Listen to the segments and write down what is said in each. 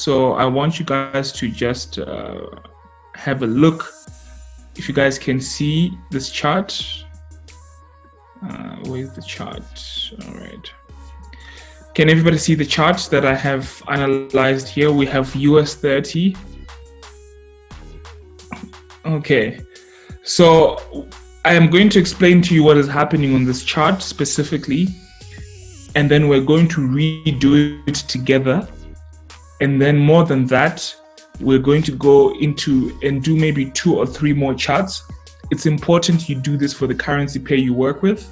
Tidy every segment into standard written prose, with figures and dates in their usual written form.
So I want you guys to just have a look. If you guys can see this chart, where's the chart? All right. Can everybody see the charts that I have analyzed here? We have US30. Okay. So I am going to explain to you what is happening on this chart specifically, and then we're going to redo it together. And then more than that, we're going to go into and do maybe 2 or 3 more charts. It's important you do this for the currency pair you work with.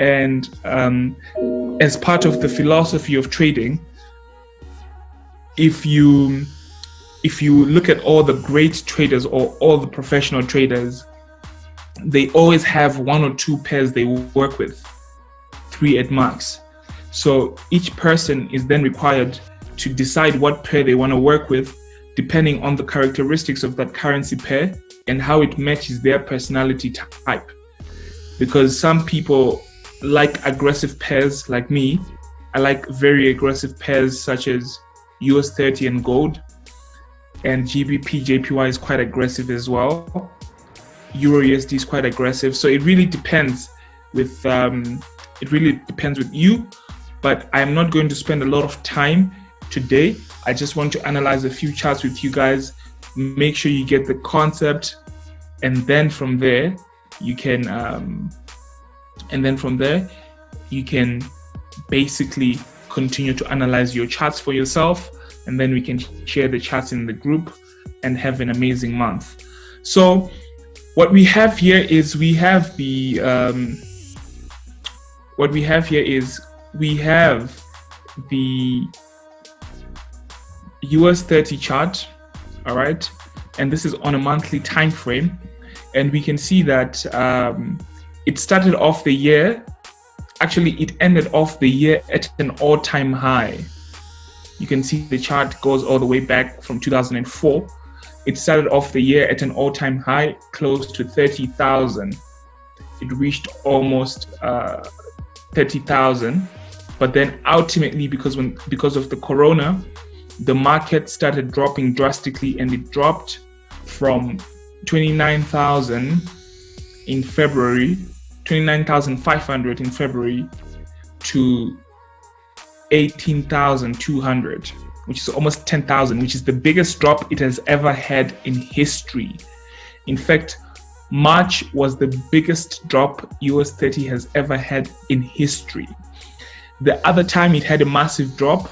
And as part of the philosophy of trading, if you look at all the great traders or all the professional traders, they always have 1 or 2 pairs they work with, 3 at max. So each person is then required to decide what pair they want to work with, depending on the characteristics of that currency pair and how it matches their personality type. Because some people like aggressive pairs like me. I like very aggressive pairs such as US30 and gold, and GBP JPY is quite aggressive as well. Euro USD is quite aggressive. So it really depends with you, but I'm not going to spend a lot of time today. I just want to analyze a few charts with you guys, make sure you get the concept, and then from there you can basically continue to analyze your charts for yourself, and then we can share the charts in the group and have an amazing month. So what we have here is we have the US30 chart, all right, and this is on a monthly time frame, and we can see that it started off the year, actually it ended off the year at an all-time high. You can see the chart goes all the way back from 2004. It started off the year at an all-time high, close to 30,000. It reached almost 30,000, but then ultimately, because of the corona, the market started dropping drastically, and it dropped from 29,000 in February, 29,500 in February, to 18,200, which is almost 10,000, which is the biggest drop it has ever had in history. In fact, March was the biggest drop US30 has ever had in history. The other time it had a massive drop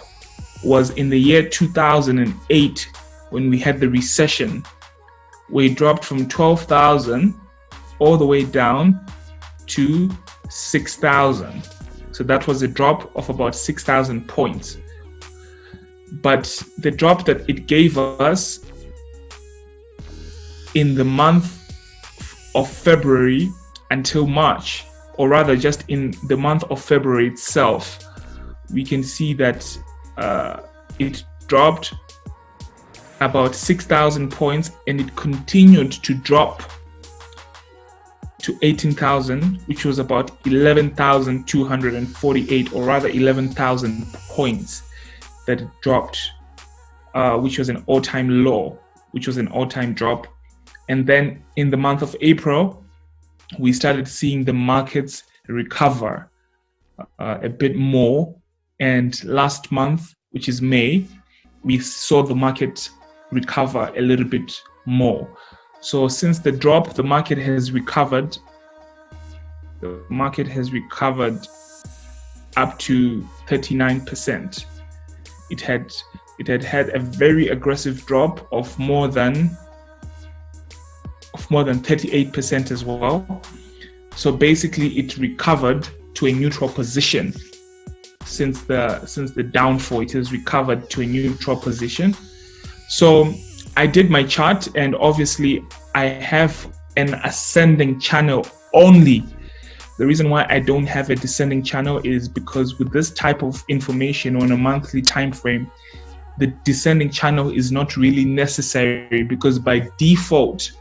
was in the year 2008, when we had the recession, where it dropped from 12,000 all the way down to 6,000. So that was a drop of about 6,000 points. But the drop that it gave us in the month of February until March, or rather just in the month of February itself, we can see that it dropped about 6,000 points, and it continued to drop to 18,000, which was about 11,248, or rather 11,000 points that it dropped, which was an all-time low, which was an all-time drop. And then in the month of April, we started seeing the markets recover a bit more. And last month, which is May, we saw the market recover a little bit more. So since the drop, the market has recovered. The market has recovered up to 39%. It had a very aggressive drop of more than 38% as well. So basically, it recovered to a neutral position. Since the downfall, it has recovered to a neutral position. So I did my chart, and obviously I have an ascending channel only. The reason why I don't have a descending channel is because with this type of information on a monthly time frame, the descending channel is not really necessary, because by default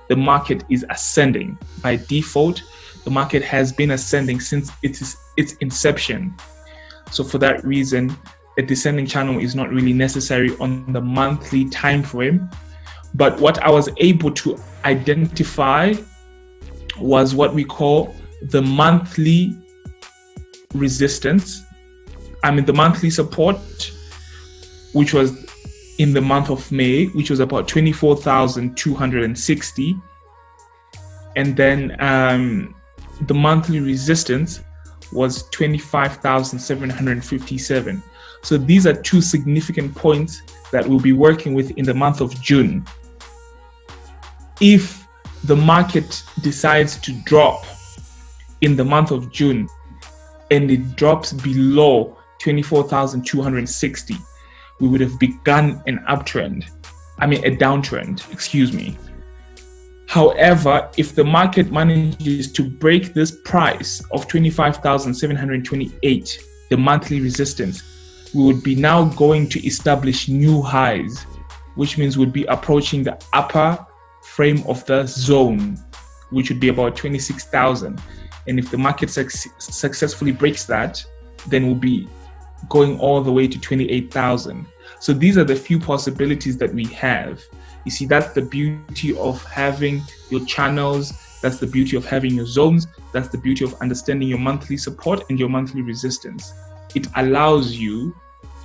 the market is ascending. By default, the market has been ascending since its inception. So for that reason, a descending channel is not really necessary on the monthly time frame. But what I was able to identify was what we call the monthly resistance. The monthly support, which was in the month of May, which was about 24,260. And then the monthly resistance was 25,757. So these are two significant points that we'll be working with in the month of June. If the market decides to drop in the month of June and it drops below 24,260, we would have begun a downtrend, excuse me. However, if the market manages to break this price of 25,728, the monthly resistance, we would be now going to establish new highs, which means we'd be approaching the upper frame of the zone, which would be about 26,000. And if the market successfully breaks that, then we'll be going all the way to 28,000. So these are the few possibilities that we have. You see, that's the beauty of having your channels. That's the beauty of having your zones. That's the beauty of understanding your monthly support and your monthly resistance. It allows you,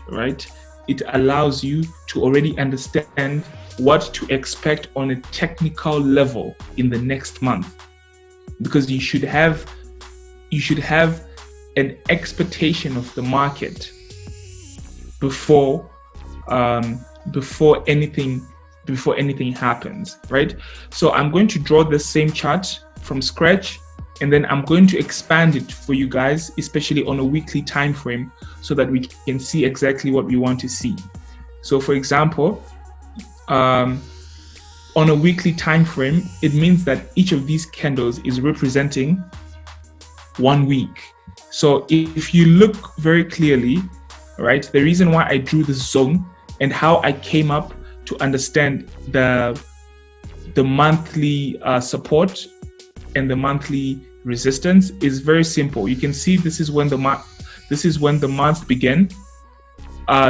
right? It allows you to already understand what to expect on a technical level in the next month, because you should have an expectation of the market before anything happens, right? So I'm going to draw the same chart from scratch, and then I'm going to expand it for you guys, especially on a weekly time frame, so that we can see exactly what we want to see. So for example, on a weekly time frame, it means that each of these candles is representing 1 week. So if you look very clearly, right, the reason why I drew this zone and how I came up to understand the monthly support and the monthly resistance is very simple. You can see this is when the month began.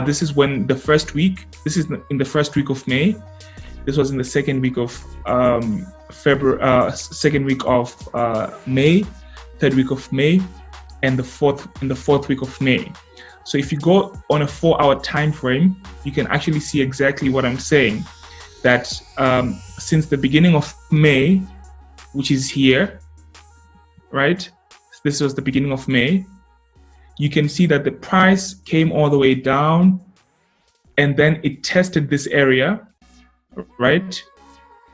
This is when the first week. This is in the first week of May. This was in the second week of February, second week of May, third week of May, and the fourth week of May. So if you go on a 4-hour time frame, you can actually see exactly what I'm saying. That since the beginning of May, which is here, right? This was the beginning of May. You can see that the price came all the way down, and then it tested this area, right?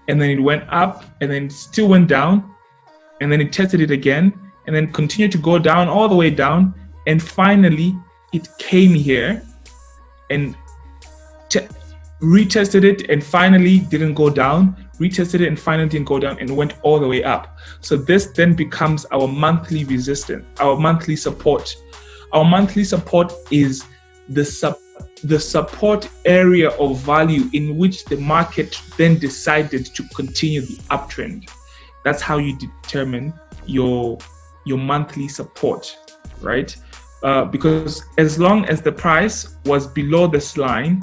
And then it went up, and then it still went down, and then it tested it again, and then continued to go down all the way down, and finally it came here and retested it, and finally didn't go down, retested it and finally didn't go down, and went all the way up. So this then becomes our monthly resistance, our monthly support. Our monthly support is the support area of value in which the market then decided to continue the uptrend. That's how you determine your monthly support, right? Because as long as the price was below this line,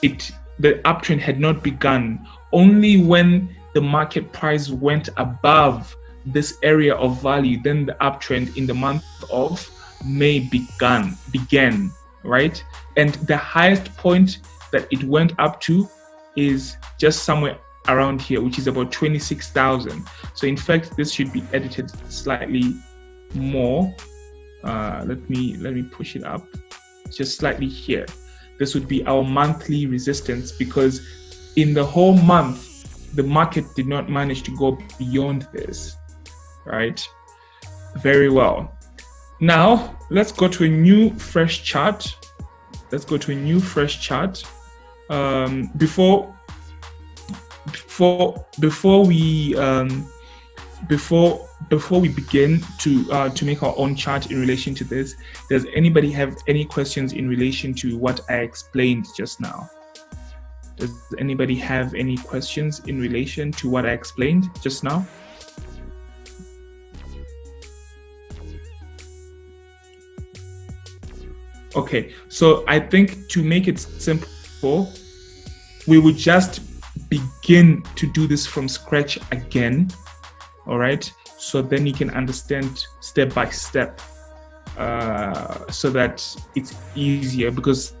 the uptrend had not begun. Only when the market price went above this area of value, then the uptrend in the month of May began, right? And the highest point that it went up to is just somewhere around here, which is about 26,000. So in fact, this should be edited slightly more. Let me push it up just slightly here. This would be our monthly resistance, because in the whole month, the market did not manage to go beyond this, right? Very well. Now, let's go to a new fresh chart. Before we begin to make our own chart in relation to this, does anybody have any questions in relation to what I explained just now? Does anybody have any questions in relation to what I explained just now? Okay, so I think to make it simple, we would just begin to do this from scratch again. All right, so then you can understand step by step, so that it's easier, because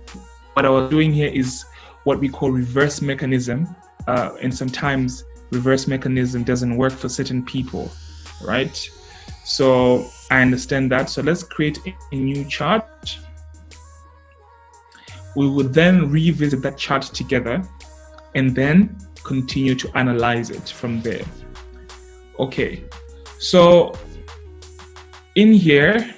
what I was doing here is what we call reverse mechanism, and sometimes reverse mechanism doesn't work for certain people, right? So I understand that. So let's create a new chart. We would then revisit that chart together and then continue to analyze it from there. Okay, so in here,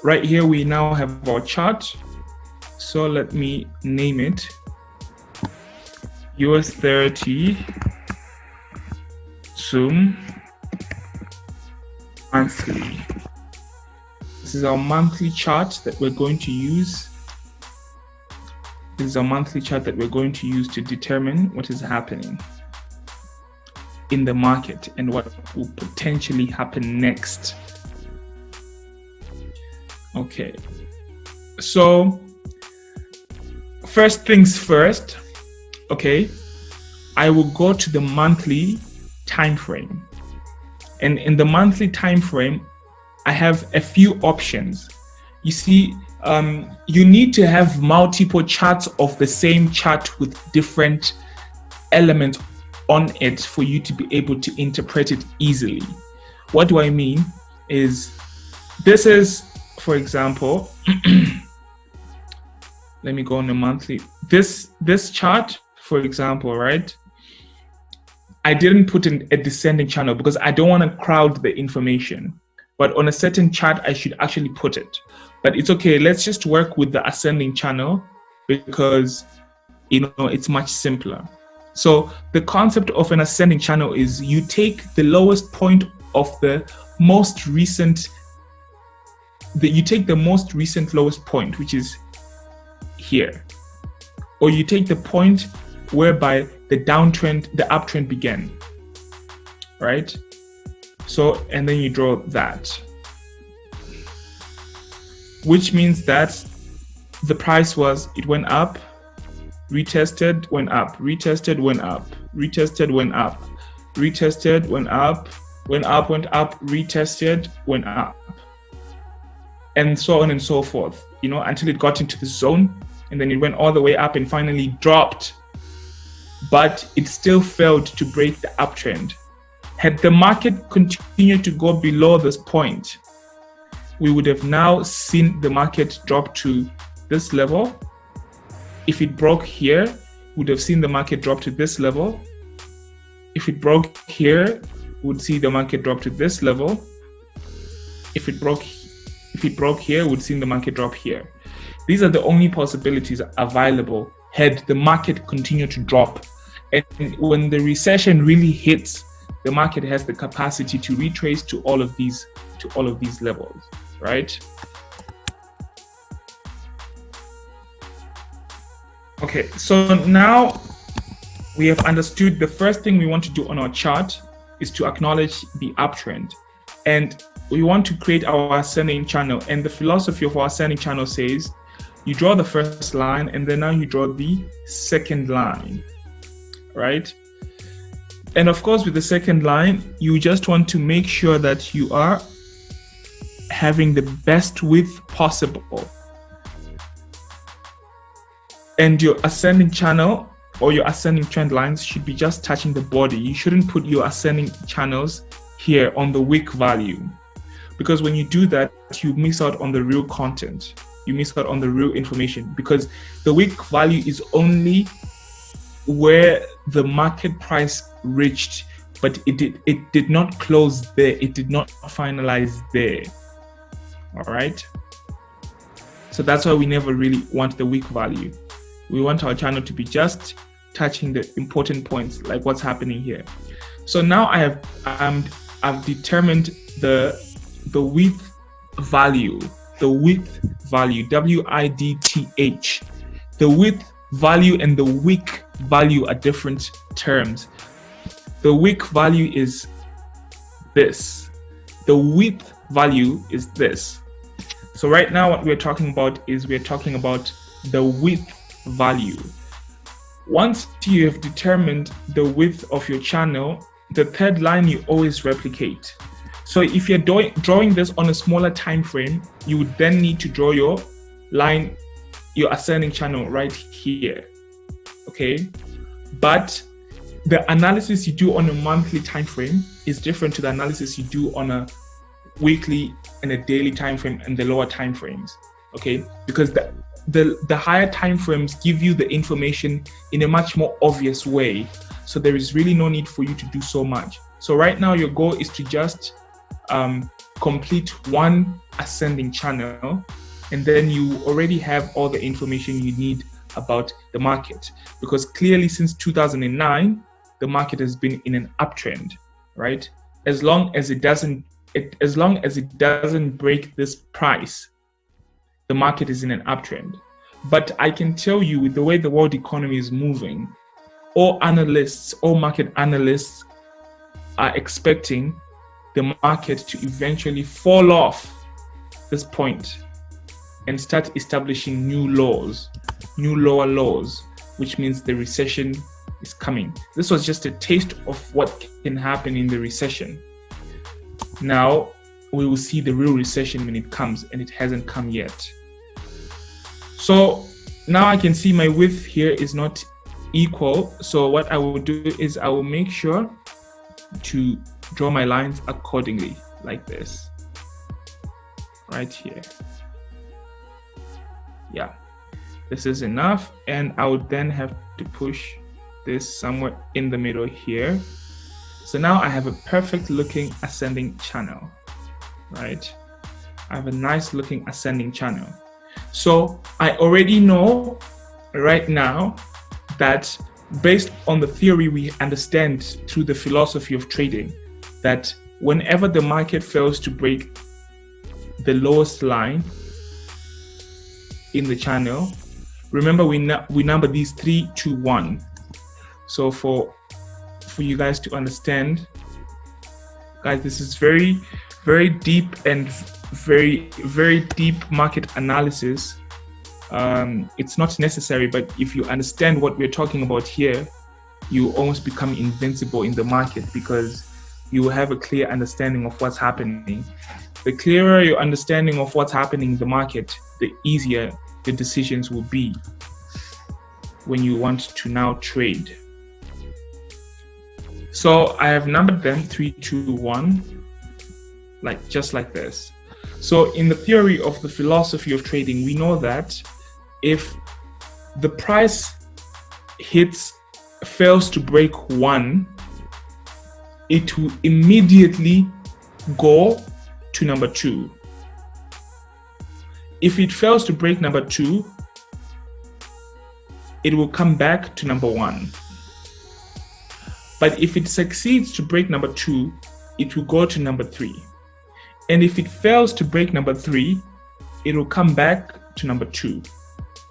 right here, we now have our chart. So let me name it US30 Zoom monthly. This is our monthly chart that we're going to use. This is our monthly chart that we're going to use to determine what is happening in the market and what will potentially happen next. Okay, so first things first, okay, I will go to the monthly time frame. And in the monthly time frame, I have a few options. You see, you need to have multiple charts of the same chart with different elements on it for you to be able to interpret it easily. What do I mean is, this is, for example, let me go on the monthly. This chart, for example, right? I didn't put in a descending channel because I don't want to crowd the information. But on a certain chart, I should actually put it. But it's okay. Let's just work with the ascending channel because, you know, it's much simpler. So the concept of an ascending channel is you take the lowest point of the most recent, you take the most recent lowest point, which is here, or you take the point whereby the downtrend, the uptrend began, right? So, and then you draw that, which means that the price was, it went up, retested, went up, retested, went up, retested, went up, retested, went up, went up, went up, retested, went up, and so on and so forth, you know, until it got into the zone, and then it went all the way up and finally dropped, but it still failed to break the uptrend. Had the market continued to go below this point, we would have now seen the market drop to this level. If it broke here, we would have seen the market drop to this level. If it broke here, we would see the market drop to this level. If it broke here, we would see the market drop here. These are the only possibilities available had the market continued to drop. And when the recession really hits, the market has the capacity to retrace to all of these levels, right? Okay, so now we have understood the first thing we want to do on our chart is to acknowledge the uptrend. And we want to create our ascending channel. And the philosophy of our ascending channel says, you draw the first line and then now you draw the second line, right? And of course, with the second line, you just want to make sure that you are having the best width possible. And your ascending channel or your ascending trend lines should be just touching the body. You shouldn't put your ascending channels here on the wick value, because when you do that, you miss out on the real content. You miss out on the real information, because the wick value is only where the market price reached, but it did not close there. It did not finalize there. All right. So that's why we never really want the wick value. We want our channel to be just touching the important points, like what's happening here. So now I've determined the width value, WIDTH, the width value and the wick value are different terms. The wick value is this. The width value is this. So right now what we're talking about is we're talking about the width value. Once you have determined the width of your channel, the third line you always replicate. So if you're drawing this on a smaller time frame, you would then need to draw your line, your ascending channel right here, okay? But the analysis you do on a monthly time frame is different to the analysis you do on a weekly and a daily time frame and the lower time frames, okay? Because the higher time frames give you the information in a much more obvious way. So there is really no need for you to do so much. So right now your goal is to just complete one ascending channel, and then you already have all the information you need about the market. Because clearly since 2009, the market has been in an uptrend, right? As long as it doesn't break this price, the market is in an uptrend. But I can tell you, with the way the world economy is moving, all market analysts are expecting the market to eventually fall off this point and start establishing new lower lows, which means the recession is coming. This was just a taste of what can happen in the recession. Now we will see the real recession when it comes, and it hasn't come yet. So now I can see my width here is not equal. So what I will do is I will make sure to draw my lines accordingly, like this, right here. Yeah, this is enough. And I would then have to push this somewhere in the middle here. So now I have a perfect looking ascending channel, right? I have a nice looking ascending channel. So I already know right now that based on the theory we understand through the philosophy of trading, that whenever the market fails to break the lowest line in the channel, remember we number these 3, 2, 1. So for you guys to understand, guys, this is very, very deep and very, very deep market analysis. It's not necessary, but if you understand what we're talking about here, you almost become invincible in the market because you will have a clear understanding of what's happening. The clearer your understanding of what's happening in the market, the easier the decisions will be when you want to now trade. So I have numbered them 3, 2, 1, just like this. So in the theory of the philosophy of trading, we know that if the price fails to break 1, it will immediately go to number 2. If it fails to break number 2, it will come back to number 1. But if it succeeds to break number 2, it will go to number 3. And if it fails to break number 3, it will come back to number 2.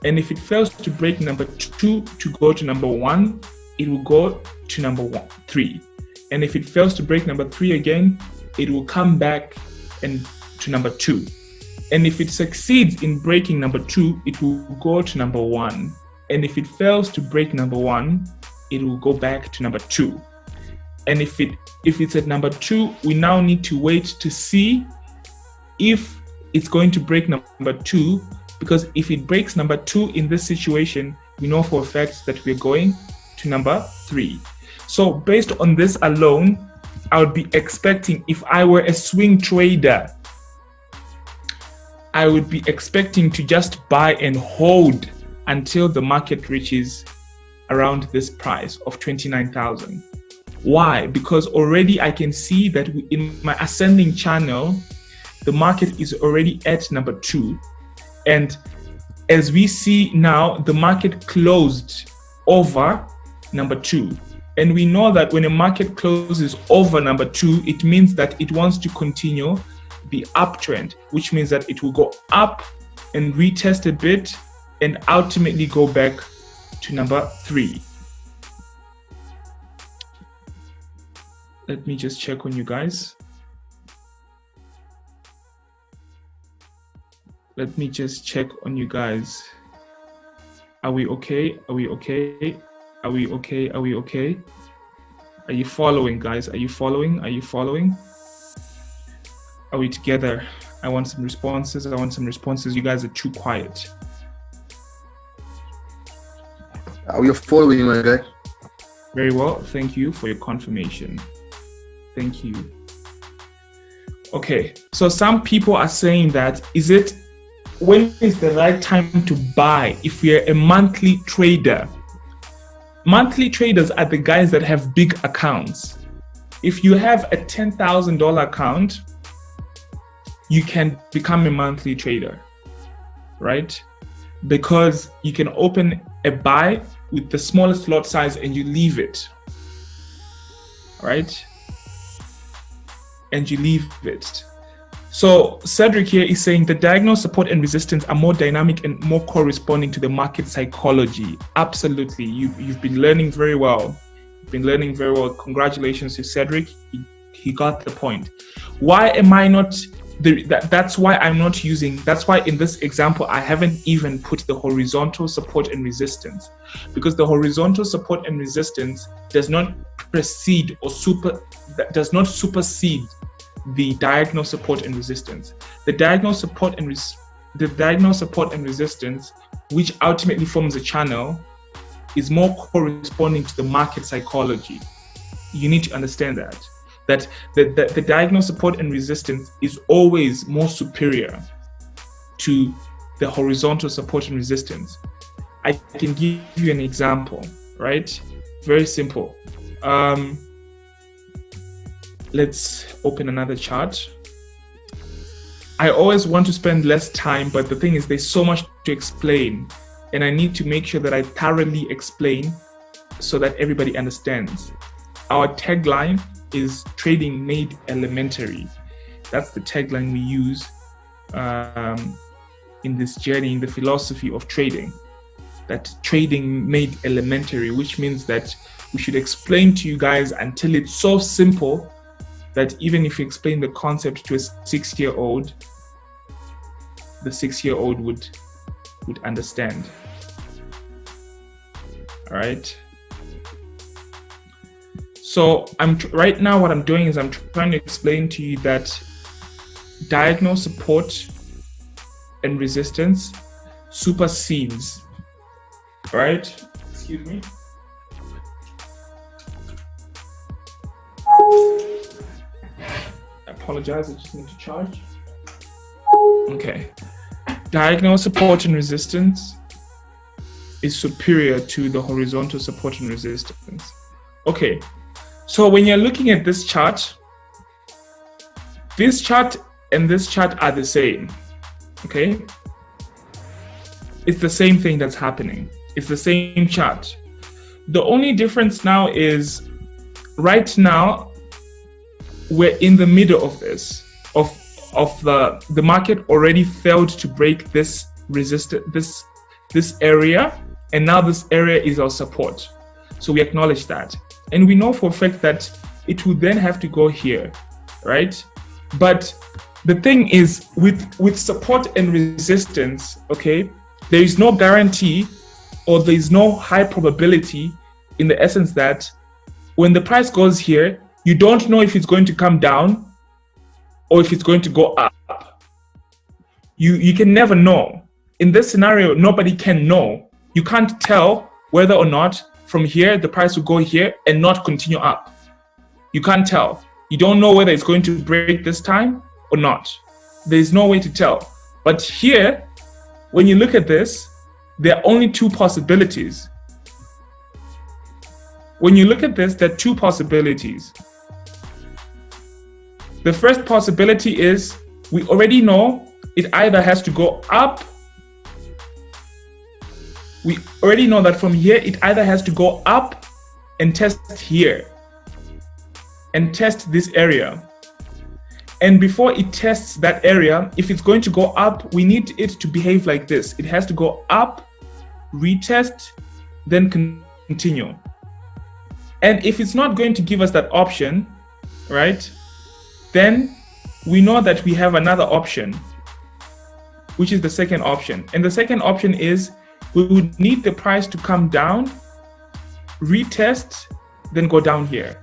And if it fails to break number 2 to go to number 1, it will go to number 3. And if it fails to break number 3 again, it will come back to number 2. And if it succeeds in breaking number 2, it will go to number 1. And if it fails to break number 1, it will go back to number 2. And if it's at number 2, we now need to wait to see if it's going to break number 2, because if it breaks number 2 in this situation, we know for a fact that we're going to number 3. So based on this alone, I would be expecting, if I were a swing trader, I would be expecting to just buy and hold until the market reaches around this price of 29,000. Why? Because already I can see that in my ascending channel, the market is already at number 2. And as we see now, the market closed over number 2. And we know that when a market closes over number 2, it means that it wants to continue the uptrend, which means that it will go up and retest a bit and ultimately go back to number 3. Let me just check on you guys. Let me just check on you guys. Are we okay? Are we okay? Are we okay? Are we okay? Are you following, guys? Are you following? Are you following? Are we together? I want some responses. I want some responses. You guys are too quiet. We are following, my guy. Very well. Thank you for your confirmation. Thank you. Okay. So some people are saying that, when is the right time to buy if you're a monthly trader? Monthly traders are the guys that have big accounts. If you have a $10,000 account, you can become a monthly trader, right? Because you can open a buy with the smallest lot size and you leave it, right? And you leave it. So Cedric here is saying the diagonal support and resistance are more dynamic and more corresponding to the market psychology. Absolutely. You've been learning very well. You've been learning very well. Congratulations to Cedric. He got the point. Why am I not... That's why in this example, I haven't even put the horizontal support and resistance, because the horizontal support and resistance does not supersede the diagonal support and resistance. The diagonal support and resistance, which ultimately forms a channel, is more corresponding to the market psychology. You need to understand that the diagonal support and resistance is always more superior to the horizontal support and resistance. I can give you an example, right? Very simple. Let's open another chart. I always want to spend less time, but the thing is there's so much to explain, and I need to make sure that I thoroughly explain so that everybody understands. Our tagline is trading made elementary. That's the tagline we use in this journey, in the philosophy of trading. That trading made elementary, which means that we should explain to you guys until it's so simple that even if you explain the concept to a 6-year-old, the 6-year-old would understand. All right. So right now what I'm doing is I'm trying to explain to you that diagonal support and resistance supersedes, right? Excuse me. I apologize, I just need to charge. Okay. Diagonal support and resistance is superior to the horizontal support and resistance. Okay. So when you're looking at this chart and this chart are the same, okay? It's the same thing that's happening. It's the same chart. The only difference now is right now we're in the middle of this, of the market already failed to break this resistance, this area, and now this area is our support. So we acknowledge that. And we know for a fact that it would then have to go here, right? But the thing is, with support and resistance, okay, there is no guarantee or there is no high probability in the essence that when the price goes here, you don't know if it's going to come down or if it's going to go up. You can never know. In this scenario, nobody can know. You can't tell whether or not from here, the price will go here and not continue up. You can't tell. You don't know whether it's going to break this time or not. There's no way to tell. But here, when you look at this, there are only two possibilities. When you look at this, there are two possibilities. The first possibility is we already know it either has to go up. We already know that from here, it either has to go up and test here and test this area. And before it tests that area, if it's going to go up, we need it to behave like this. It has to go up, retest, then continue. And if it's not going to give us that option, right, then we know that we have another option, which is the second option. And the second option is we would need the price to come down, retest, then go down here.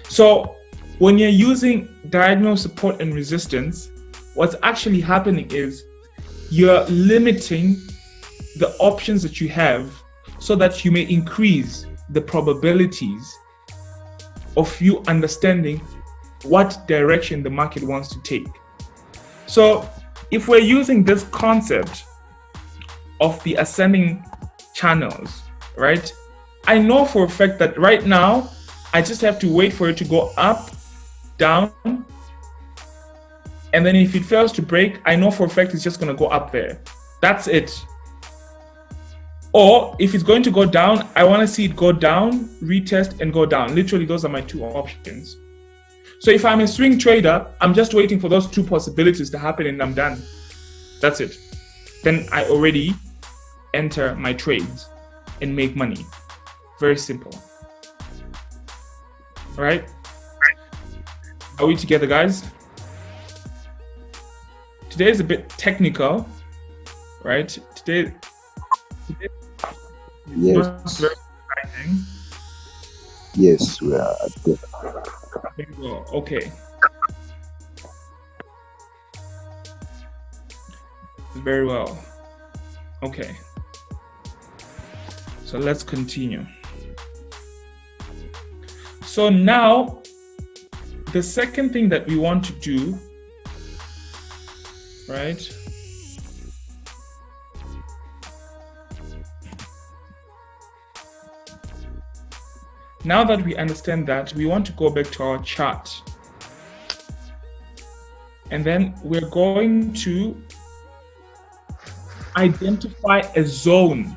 So when you're using diagonal support and resistance, what's actually happening is you're limiting the options that you have so that you may increase the probabilities of you understanding what direction the market wants to take. So if we're using this concept of the ascending channels, right? I know for a fact that right now, I just have to wait for it to go up, down, and then if it fails to break, I know for a fact it's just going to go up there. That's it. Or if it's going to go down, I want to see it go down, retest, and go down. Literally, those are my two options. So if I'm a swing trader, I'm just waiting for those two possibilities to happen and I'm done. That's it. Then I already enter my trades and make money. Very simple. All right? Are we together, guys? Today is a bit technical, right? Today Yes. not very exciting. Yes, we are at the Very well. Okay. Very well. Okay. So let's continue. So now, the second thing that we want to do, right? Now that we understand that, we want to go back to our chart. And then we're going to identify a zone,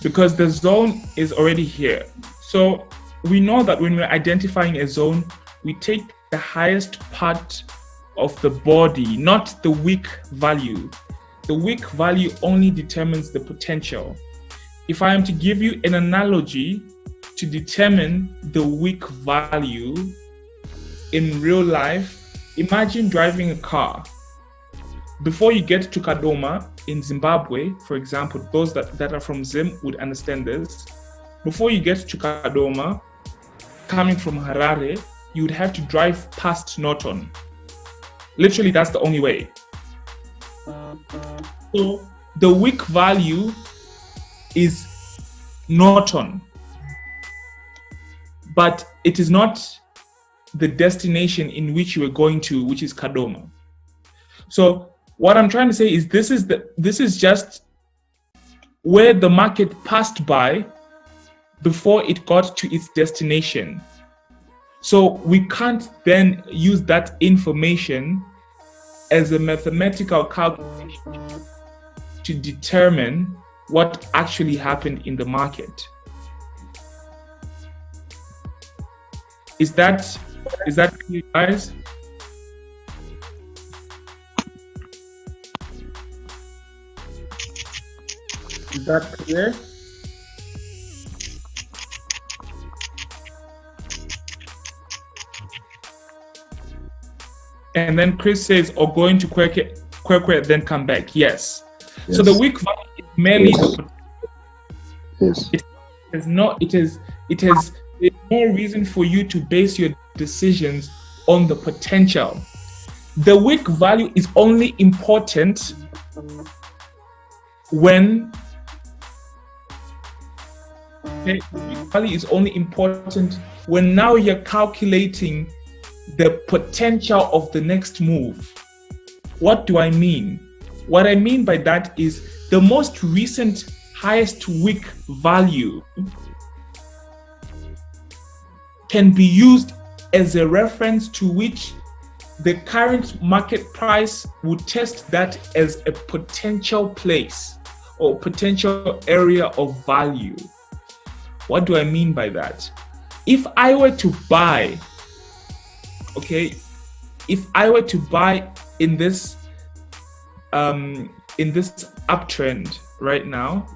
because the zone is already here. So we know that when we're identifying a zone, we take the highest part of the body, not the weak value. The weak value only determines the potential. If I am to give you an analogy to determine the weak value in real life, imagine driving a car. Before you get to Kadoma in Zimbabwe, for example, those that are from Zim would understand this. Before you get to Kadoma, coming from Harare, you would have to drive past Norton. Literally, that's the only way. So the weak value is Norton, but it is not the destination in which you are going to, which is Kadoma. So what I'm trying to say is this is just where the market passed by before it got to its destination. So we can't then use that information as a mathematical calculation to determine what actually happened in the market. Is that clear, guys? Is that clear? And then Chris says, or going to Kwekwe, then come back. Yes. So the weak value is merely the yes. there's no reason for you to base your decisions on the potential. The weak value is only important when the weak value is only important when now you're calculating the potential of the next move. What do I mean? What I mean by that is the most recent highest weak value can be used as a reference to which the current market price would test that as a potential place or potential area of value. What do I mean by that? If I were to buy, if I were to buy in this uptrend right now.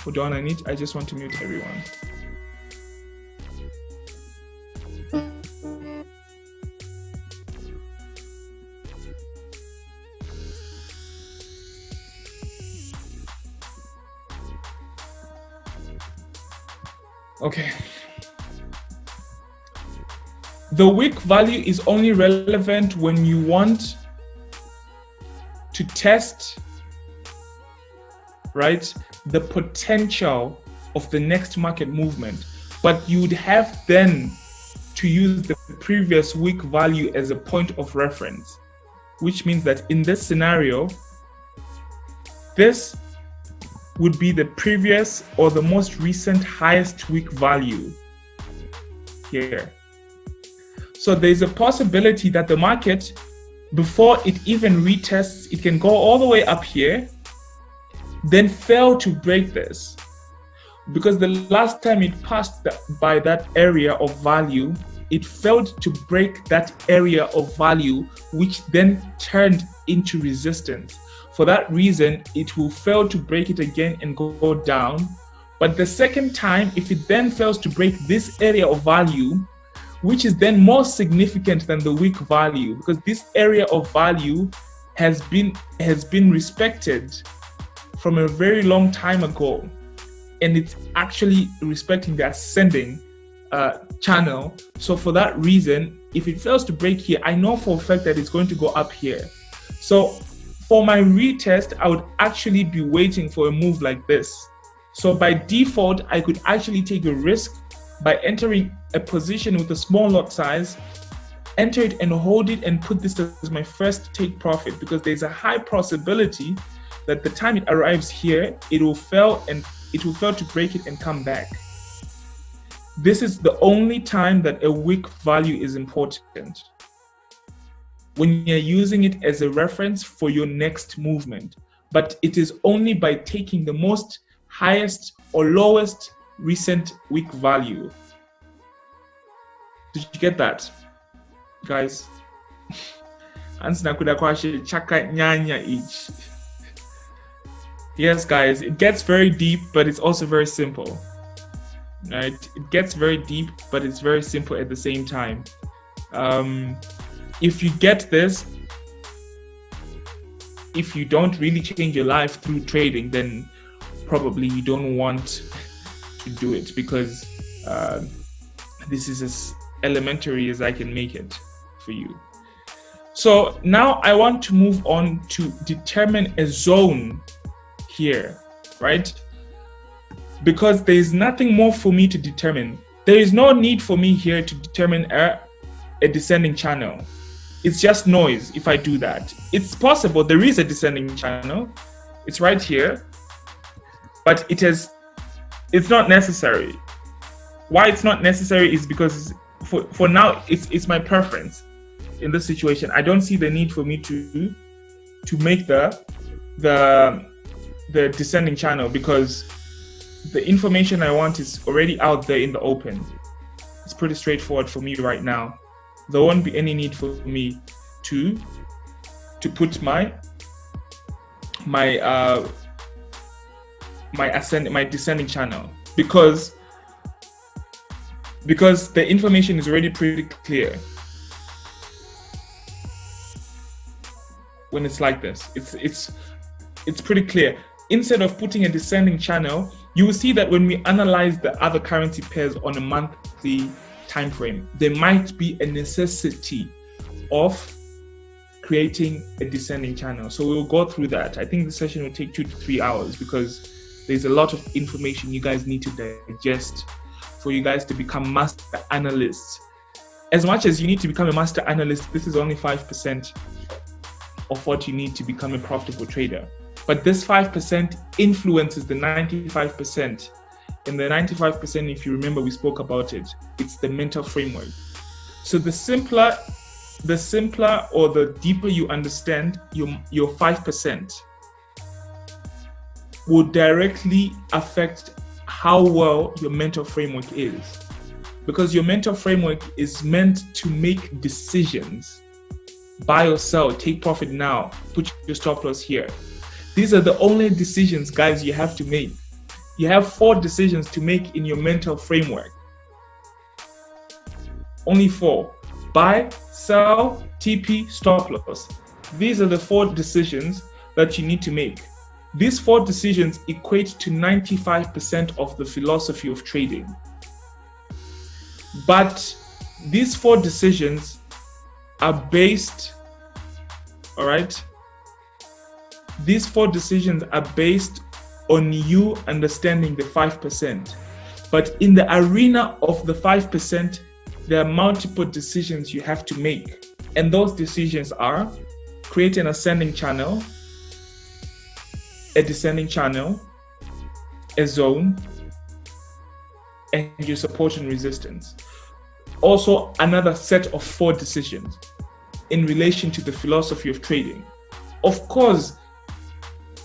Hold on, I just want to mute everyone. Okay. The weak value is only relevant when you want to test, right, the potential of the next market movement. But you'd have then to use the previous weak value as a point of reference, which means that in this scenario, this would be the previous or the most recent highest weak value here. So there's a possibility that the market, before it even retests, it can go all the way up here, then fail to break this. Because the last time it passed by that area of value, it failed to break that area of value, which then turned into resistance. For that reason, it will fail to break it again and go down. But the second time, if it then fails to break this area of value, which is then more significant than the weak value, because this area of value has been respected from a very long time ago, and it's actually respecting the ascending channel. So for that reason, if it fails to break here, I know for a fact that it's going to go up here. So for my retest, I would actually be waiting for a move like this. So by default, I could actually take a risk by entering a position with a small lot size, enter it and hold it and put this as my first take profit, because there's a high possibility that the time it arrives here, it will fail to break it and come back. This is the only time that a weak value is important, when you're using it as a reference for your next movement. But it is only by taking the most highest or lowest recent weak value. Did you get that, guys? Yes, guys, it gets very deep, but it's also very simple. Right? It gets very deep, but it's very simple at the same time. If you get this, if you don't really change your life through trading, then probably you don't want to do it, because this is as elementary as I can make it for you. So now I want to move on to determine a zone here, right? Because there is nothing more for me to determine. There is no need for me here to determine a descending channel. It's just noise if I do that. It's possible there is a descending channel. It's right here, but it's not necessary. Why it's not necessary is because for now it's my preference in this situation. I don't see the need for me to make the descending channel, because the information I want is already out there in the open. It's pretty straightforward for me right now. There won't be any need for me to put my descending channel, because the information is already pretty clear. When it's like this, it's pretty clear. Instead of putting a descending channel, you will see that when we analyze the other currency pairs on a monthly time frame, there might be a necessity of creating a descending channel. So we'll go through that. I think the session will take 2 to 3 hours, because there's a lot of information you guys need to digest for you guys to become master analysts. As much as you need to become a master analyst, this is only 5% of what you need to become a profitable trader. But this 5% influences the 95%. And the 95%, if you remember, we spoke about it. It's the mental framework. So the simpler or the deeper you understand your 5% will directly affect how well your mental framework is. Because your mental framework is meant to make decisions. Buy or sell, take profit now, put your stop loss here. These are the only decisions, guys, you have to make. You have 4 decisions to make in your mental framework. Only 4. Buy, sell, TP, stop loss. These are the 4 decisions that you need to make. These 4 decisions equate to 95% of the philosophy of trading. But these 4 decisions are based, all right? These 4 decisions are based on you understanding the 5%. But in the arena of the 5%, there are multiple decisions you have to make. And those decisions are create an ascending channel, a descending channel, a zone, and your support and resistance. Also, another set of 4 decisions in relation to the philosophy of trading. Of course,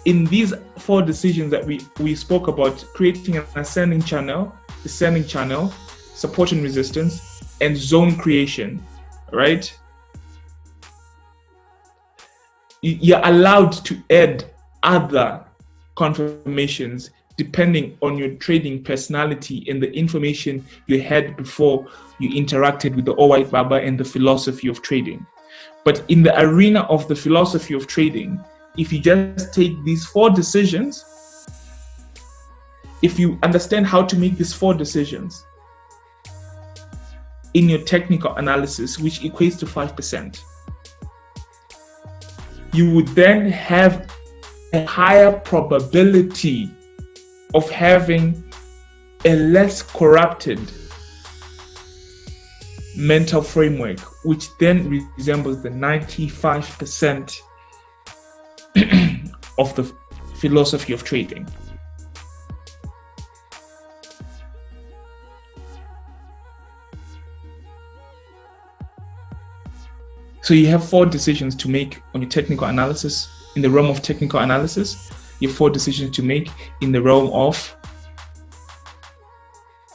in these 4 decisions that we spoke about, creating an ascending channel, descending channel, support and resistance, and zone creation, right? You're allowed to add other confirmations depending on your trading personality and the information you had before you interacted with the All White Baba and the philosophy of trading. But in the arena of the philosophy of trading, if you just take these 4 decisions, if you understand how to make these 4 decisions in your technical analysis, which equates to 5%, you would then have a higher probability of having a less corrupted mental framework, which then resembles the 95% of the philosophy of trading. So you have 4 decisions to make on your technical analysis. In the realm of technical analysis, you have 4 decisions to make in the realm of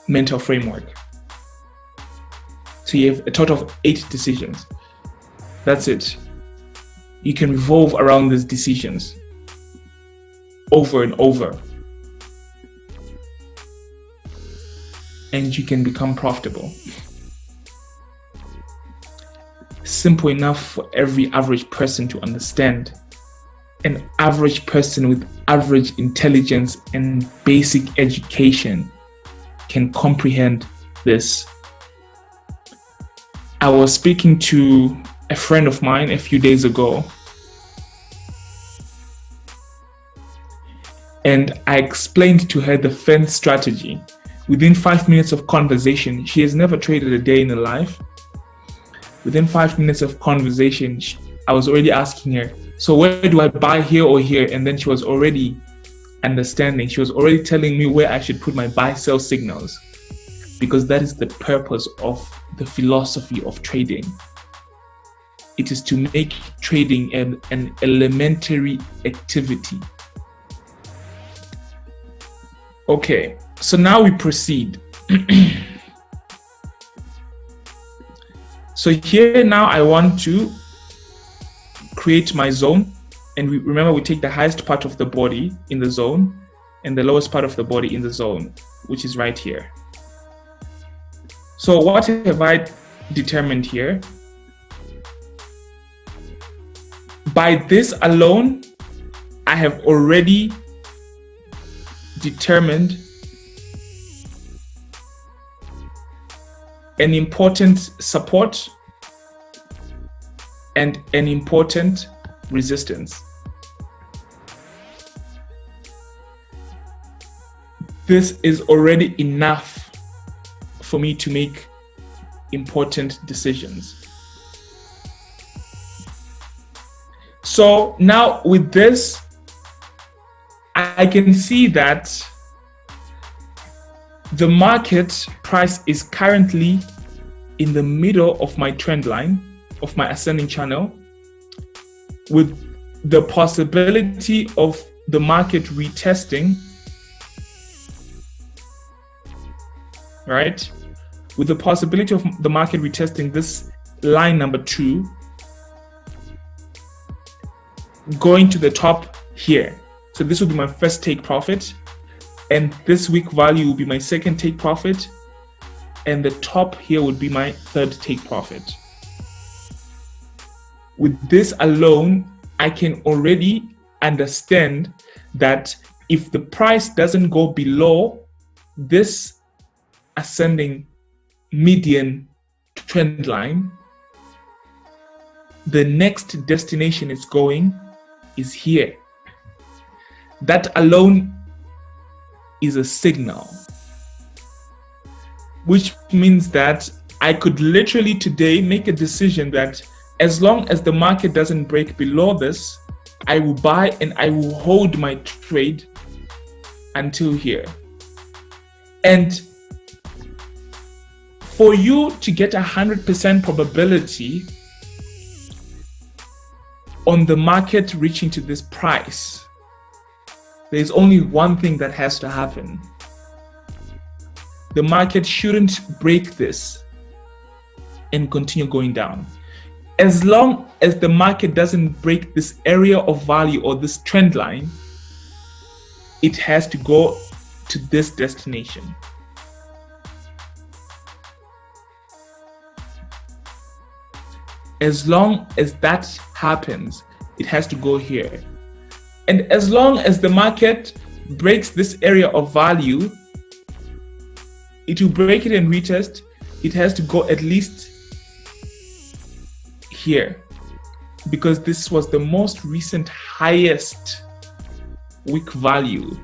mental framework. So you have a total of 8 decisions. That's it. You can revolve around these decisions over and over, and you can become profitable. Simple enough for every average person to understand. An average person with average intelligence and basic education can comprehend this. I was speaking to a friend of mine a few days ago, and I explained to her the fence strategy. Within 5 minutes of conversation, she has never traded a day in her life. Within 5 minutes of conversation, I was already asking her, so where do I buy, here or here? And then she was already understanding. She was already telling me where I should put my buy-sell signals, because that is the purpose of the philosophy of trading. It is to make trading an elementary activity. Okay, so now we proceed. So here now I want to create my zone, and remember we take the highest part of the body in the zone and the lowest part of the body in the zone, which is right here. So what have I determined here? By this alone, I have already determined an important support and an important resistance. This is already enough for me to make important decisions. So now with this, I can see that the market price is currently in the middle of my trend line, of my ascending channel, with the possibility of the market retesting, right? With the possibility of the market retesting this line number 2, going to the top here. So this will be my first take profit. And this week value will be my second take profit. And the top here would be my third take profit. With this alone, I can already understand that if the price doesn't go below this ascending median trend line, the next destination it's going is here. That alone is a signal, which means that I could literally today make a decision that as long as the market doesn't break below this, I will buy and I will hold my trade until here. And for you to get 100% probability on the market reaching to this price, there's only one thing that has to happen. The market shouldn't break this and continue going down. As long as the market doesn't break this area of value or this trend line, it has to go to this destination. As long as that happens, it has to go here. And as long as the market breaks this area of value, it will break it and retest. It has to go at least here, because this was the most recent highest week value.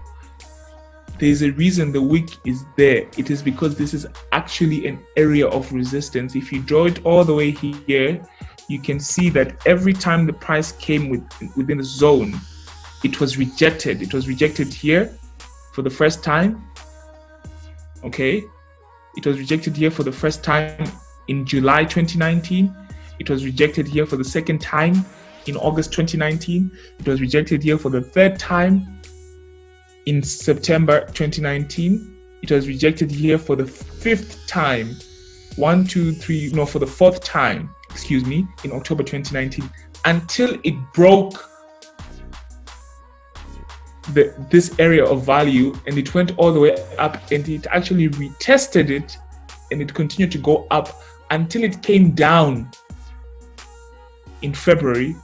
There's a reason the wick is there. It is because this is actually an area of resistance. If you draw it all the way here, you can see that every time the price came within the zone, it was rejected. It was rejected here for the first time. Okay, it was rejected here for the first time in July 2019. It was rejected here for the second time in August 2019. It was rejected here for the third time in September 2019. It was rejected here for the fifth time. For the fourth time, in October 2019, until it broke this area of value, and it went all the way up, and it actually retested it, and it continued to go up until it came down in February,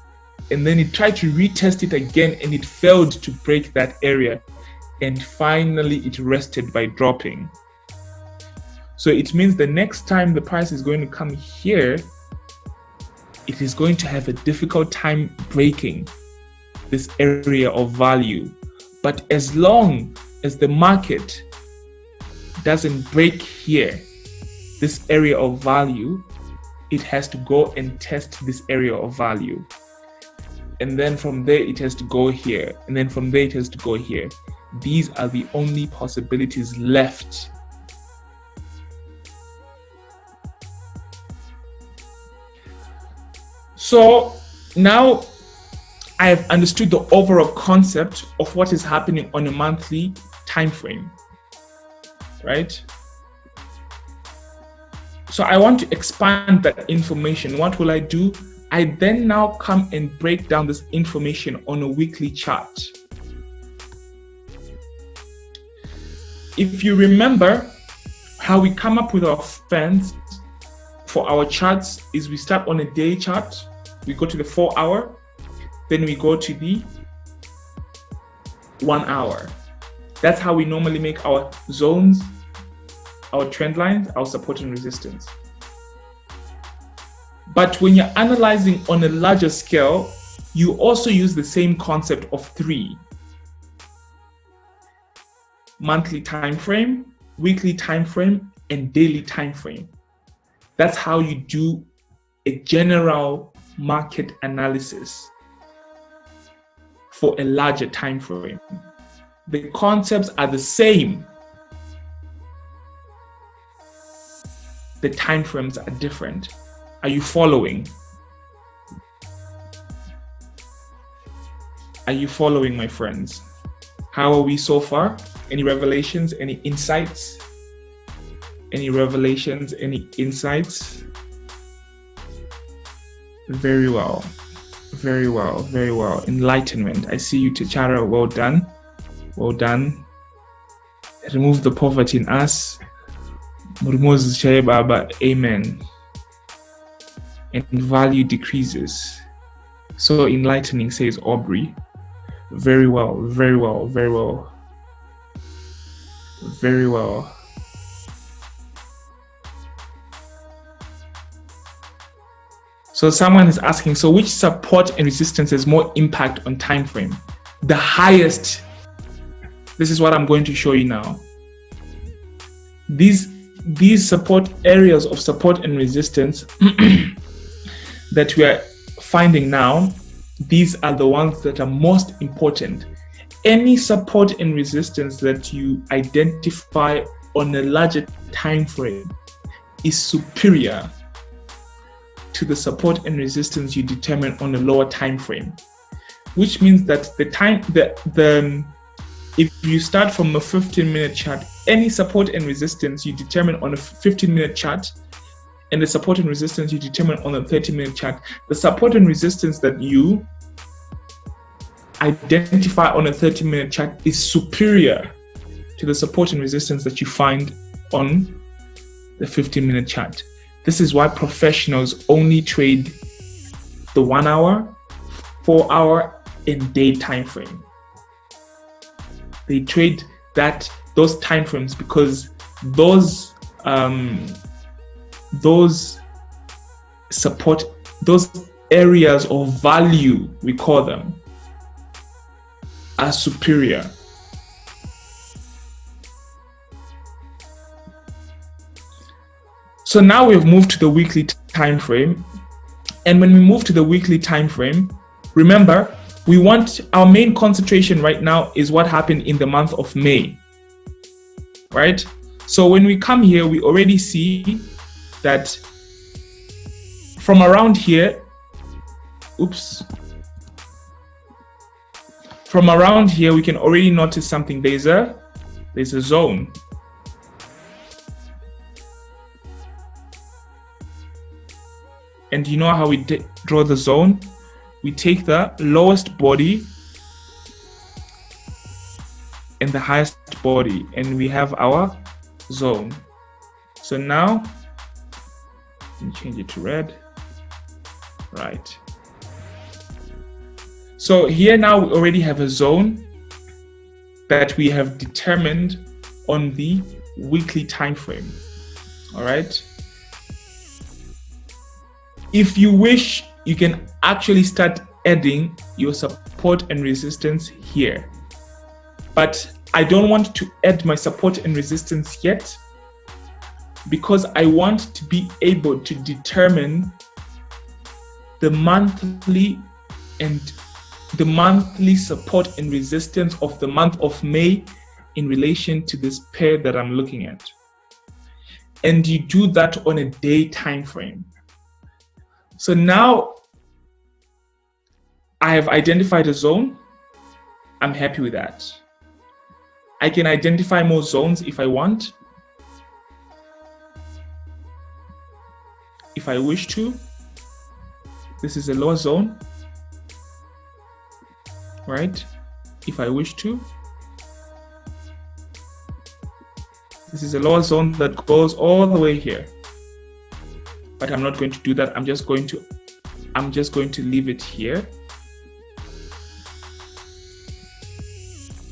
and then it tried to retest it again, and it failed to break that area, and finally it rested by dropping. So it means the next time the price is going to come here, it is going to have a difficult time breaking this area of value. But as long as the market doesn't break here, this area of value, it has to go and test this area of value. And then from there, it has to go here. And then from there, it has to go here. These are the only possibilities left. So now I have understood the overall concept of what is happening on a monthly time frame, right? So I want to expand that information. What will I do? I then now come and break down this information on a weekly chart. If you remember how we come up with our fans for our charts is we start on a daily chart, we go to the 4 hour, then we go to the 1 hour. That's how we normally make our zones, our trend lines, our support and resistance. But when you're analyzing on a larger scale, you also use the same concept of 3. Monthly time frame, weekly time frame, and daily time frame. That's how you do a general market analysis for a larger time frame. The concepts are the same. The time frames are different. Are you following? Are you following, my friends? How are we so far? Any revelations? Any insights? Any revelations? Any insights? Very well. Very well, very well. Enlightenment. I see you, Tichara. Well done. Well done. Remove the poverty in us. Murmuz Baba. Amen. And value decreases. So enlightening, says Aubrey. Very well, very well, very well. Very well. So someone is asking, so which support and resistance has more impact on time frame? The highest. This is what I'm going to show you now. These support areas of support and resistance that we are finding now, these are the ones that are most important. Any support and resistance that you identify on a larger time frame is superior to the support and resistance you determine on a lower time frame, which means that if you start from a 15-minute chart, any support and resistance you determine on a 15-minute chart and the support and resistance you determine on a 30-minute chart, the support and resistance that you identify on a 30-minute chart is superior to the support and resistance that you find on the 15-minute chart. This is why professionals only trade the 1 hour, 4 hour, and day time frame. They trade those time frames because those support, those areas of value, we call them, are superior. So now we've moved to the weekly time frame. And when we move to the weekly time frame, remember, we want our main concentration right now is what happened in the month of May, right? So when we come here, we already see that from around here, from around here, we can already notice something. There's a zone. And you know how we draw the zone? We take the lowest body and the highest body, and we have our zone. So now, let me change it to red. Right. So here now we already have a zone that we have determined on the weekly time frame. All right. If you wish, you can actually start adding your support and resistance here. But I don't want to add my support and resistance yet because I want to be able to determine the monthly support and resistance of the month of May in relation to this pair that I'm looking at. And you do that on a day time frame. So now I have identified a zone. I'm happy with that. I can identify more zones if I want, if I wish to. This is a lower zone, right? If I wish to. This is a lower zone that goes all the way here. But I'm not going to do that. I'm just going to leave it here.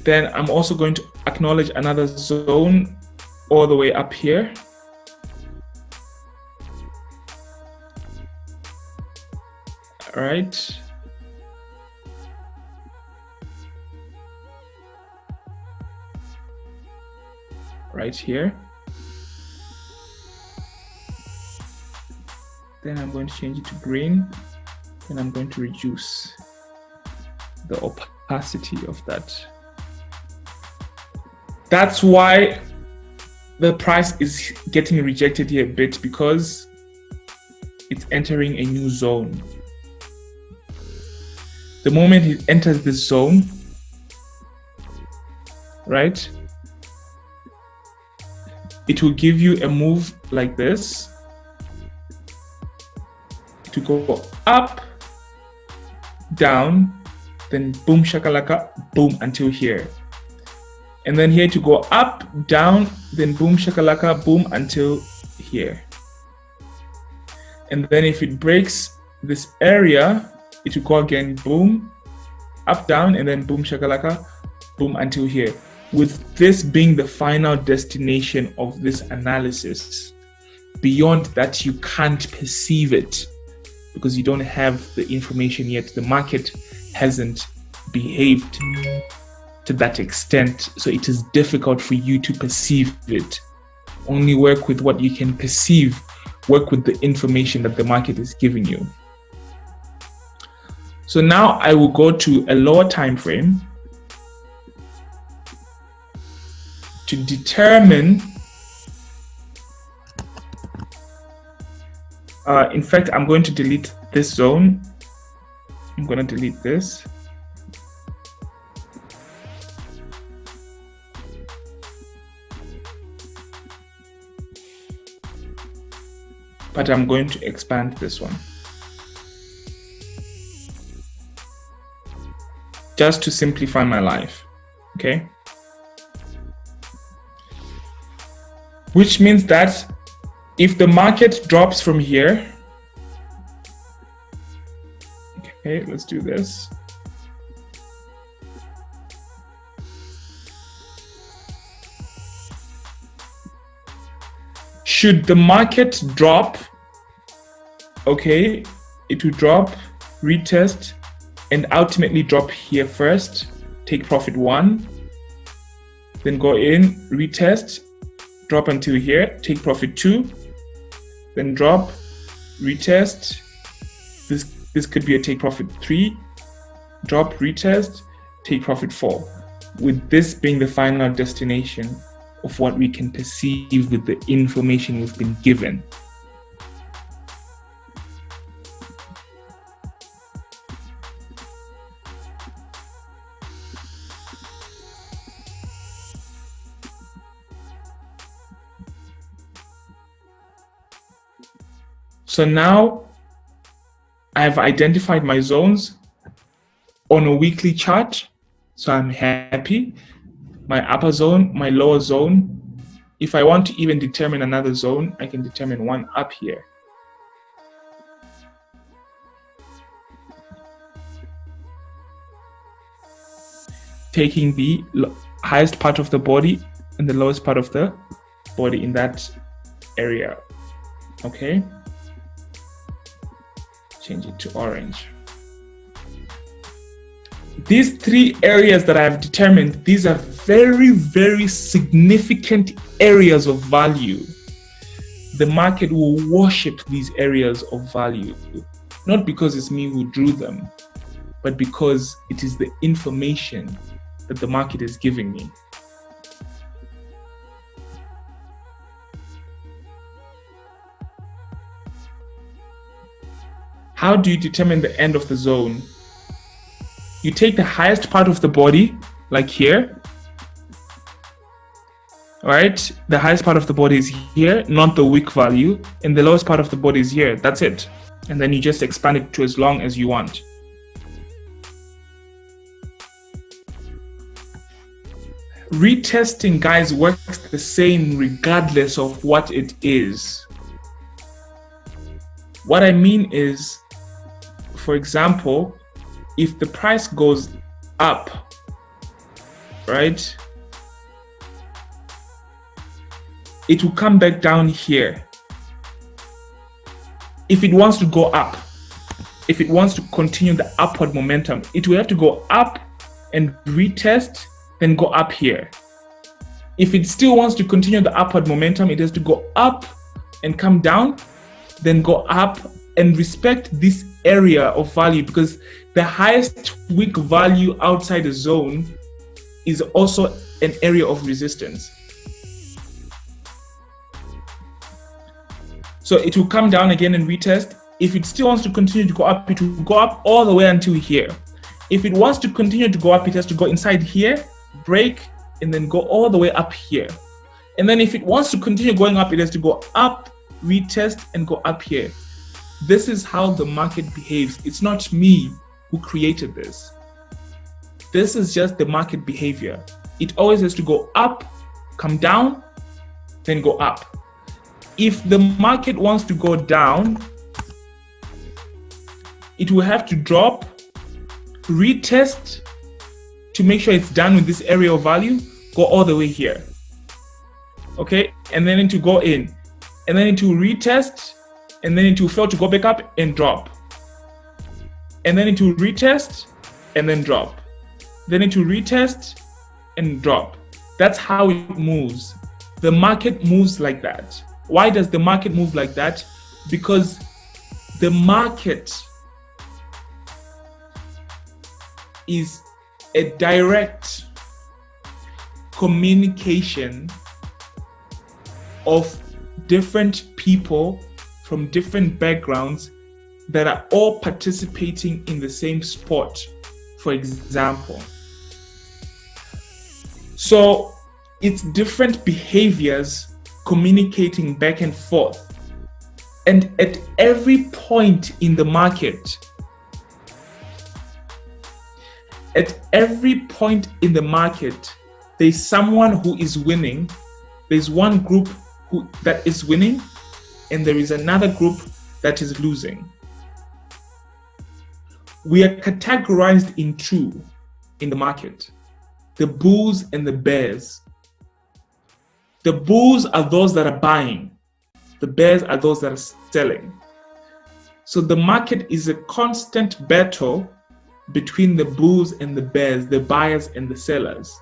Then I'm also going to acknowledge another zone all the way up here. All right. Right here. Then I'm going to change it to green. Then I'm going to reduce the opacity of that. That's why the price is getting rejected here a bit, because it's entering a new zone. The moment it enters this zone, right, it will give you a move like this to go up down, then boom shakalaka, boom until here. And then here to go up, down, then boom shakalaka, boom until here. And then if it breaks this area, it will go again, boom, up, down, and then boom shakalaka, boom until here. With this being the final destination of this analysis. Beyond that, you can't perceive it because you don't have the information yet. The market hasn't behaved to that extent, so it is difficult for you to perceive it. Only work with what you can perceive, work with the information that the market is giving you. So now I will go to a lower time frame to determine, in fact, I'm going to delete this zone. I'm going to delete this. But I'm going to expand this one. Just to simplify my life, okay? Which means that if the market drops from here, okay, let's do this. Should the market drop, okay, it will drop, retest, and ultimately drop here first, take profit 1, then go in, retest, drop until here, take profit 2, then drop, retest, this could be a take profit 3, drop, retest, take profit 4, with this being the final destination of what we can perceive with the information we've been given. So now I've identified my zones on a weekly chart. So I'm happy. My upper zone, my lower zone. If I want to even determine another zone, I can determine one up here. Taking the highest part of the body and the lowest part of the body in that area. Okay. Change it to orange. These 3 areas that I have determined, these are very, very significant areas of value. The market will worship these areas of value, not because it's me who drew them, but because it is the information that the market is giving me. How do you determine the end of the zone? You take the highest part of the body, like here, right? The highest part of the body is here, not the wick value, and the lowest part of the body is here. That's it. And then you just expand it to as long as you want. Retesting, guys, works the same regardless of what it is. What I mean is, for example, if the price goes up, right, it will come back down here. If it wants to go up, if it wants to continue the upward momentum, it will have to go up and retest, then go up here. If it still wants to continue the upward momentum, it has to go up and come down, then go up and respect this area of value, because the highest wick value outside the zone is also an area of resistance. So it will come down again and retest. If it still wants to continue to go up, it will go up all the way until here. If it wants to continue to go up, it has to go inside here, break, and then go all the way up here. And then if it wants to continue going up, it has to go up, retest, and go up here. This is how the market behaves. It's not me who created this. This is just the market behavior. It always has to go up, come down, then go up. If the market wants to go down, it will have to drop, retest to make sure it's done with this area of value, go all the way here. Okay, and then it will go in, and then it will retest, and then it will fail to go back up and drop. And then it will retest and then drop. Then it will retest and drop. That's how it moves. The market moves like that. Why does the market move like that? Because the market is a direct communication of different people from different backgrounds that are all participating in the same sport, for example. So it's different behaviors communicating back and forth. And at every point in the market, there's someone who is winning. There's one group that is winning, and there is another group that is losing. We are categorized in two in the market: the bulls and the bears. The bulls are those that are buying. The bears are those that are selling. So the market is a constant battle between the bulls and the bears, the buyers and the sellers.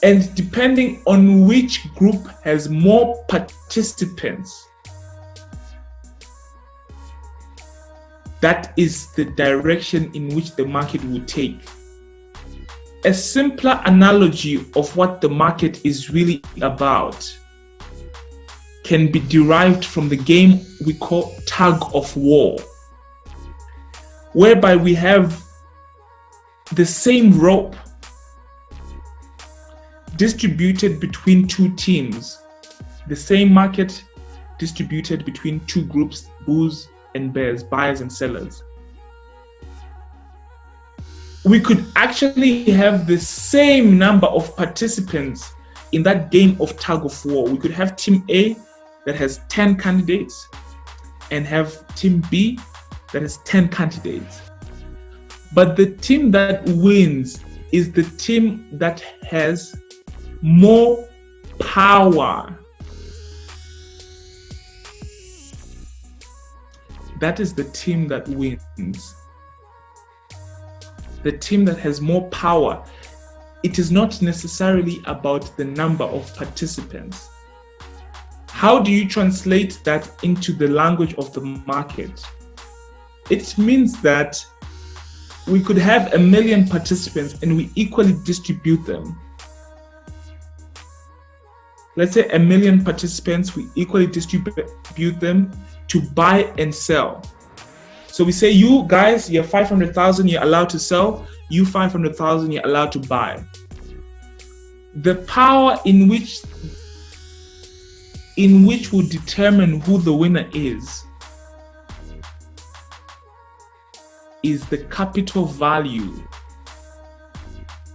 And depending on which group has more participants, that is the direction in which the market will take. A simpler analogy of what the market is really about can be derived from the game we call tug of war, whereby we have the same rope distributed between two teams, the same market distributed between two groups, bulls and bears, buyers and sellers. We could actually have the same number of participants in that game of tug of war. We could have team A that has 10 candidates and have team B that has 10 candidates. But the team that wins is the team that has more power. That is the team that wins. The team that has more power. It is not necessarily about the number of participants. How do you translate that into the language of the market? It means that we could have 1 million participants and we equally distribute them. Let's say 1 million participants, we equally distribute them to buy and sell. So we say, you guys, you're 500,000, you're allowed to sell. You 500,000, you're allowed to buy. The power in which will determine who the winner is the capital value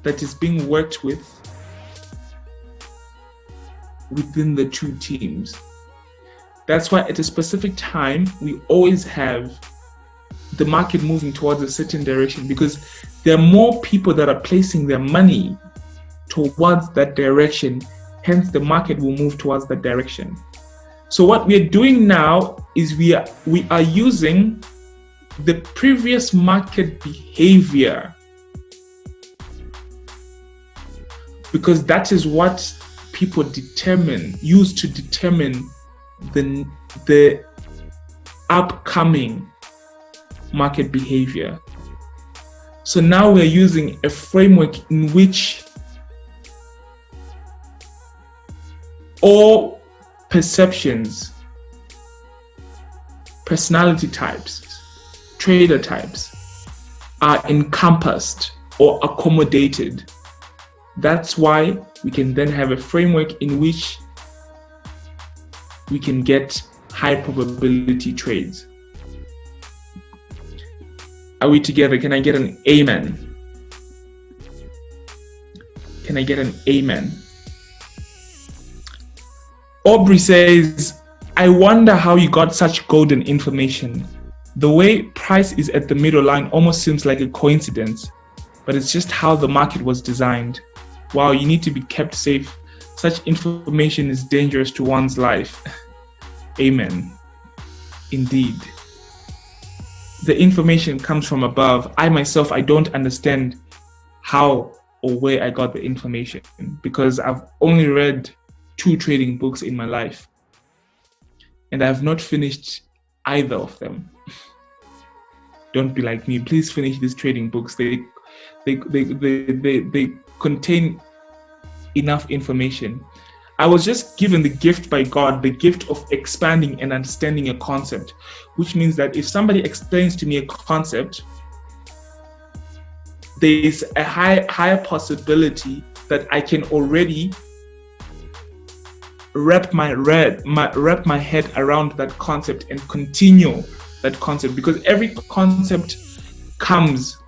that is being worked with within the two teams. That's why at a specific time, we always have the market moving towards a certain direction, because there are more people that are placing their money towards that direction. Hence, the market will move towards that direction. So what we are doing now is we are using the previous market behavior, because that is what people use to determine the upcoming market behavior. So now we're using a framework in which all perceptions, personality types, trader types are encompassed or accommodated. That's why we can then have a framework in which we can get high probability trades. Are we together? Can I get an amen? Can I get an amen? Aubrey says, I wonder how you got such golden information. The way price is at the middle line almost seems like a coincidence, but it's just how the market was designed. Wow, you need to be kept safe. Such information is dangerous to one's life. Amen. Indeed. The information comes from above. I myself, I don't understand how or where I got the information because I've only read 2 trading books in my life and I have not finished either of them. Don't be like me. Please finish these trading books. They contain enough information. I was just given the gift by God, the gift of expanding and understanding a concept, which means that if somebody explains to me a concept, there is a higher possibility that I can already wrap my head around that concept and continue that concept, because every concept comes